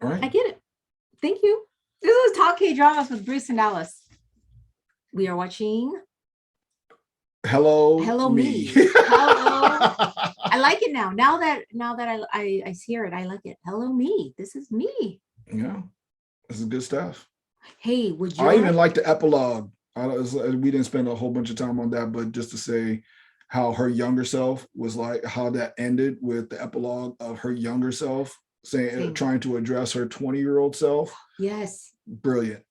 All right. I get it. Thank you. This is Talk K-Dramas with Bruce and Dallas. We are watching Hello Me. Hello. I like it now. Now that I hear it, I like it. Hello Me. This is me. Yeah. This is good stuff. Hey, I even like the epilogue. We didn't spend a whole bunch of time on that, but just to say how her younger self was like, how that ended with the epilogue of her younger self trying to address her 20-year-old self. Yes. Brilliant.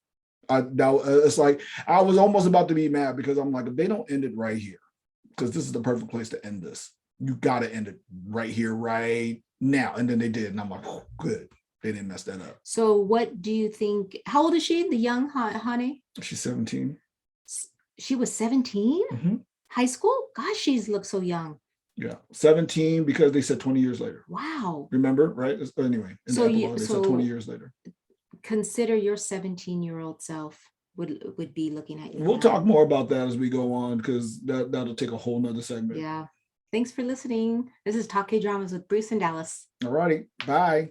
It's like I was almost about to be mad because I'm like, if they don't end it right here, because this is the perfect place to end this. You got to end it right here, right now. And then they did. And I'm like, oh, good. They didn't mess that up. So what do you think? How old is she? The young Ha-ni? She's 17. She was 17? Mm-hmm. High school? Gosh, she's looked so young. Yeah, 17 because they said 20 years later. Wow. Remember, right? Anyway, in the epilogue, they said 20 years later. Consider your 17-year-old self would be looking at you. We'll talk more about that as we go on, because that'll take a whole nother segment. Yeah. Thanks for listening. This is Talk K-Dramas with Bruce and Dallas. All righty. Bye.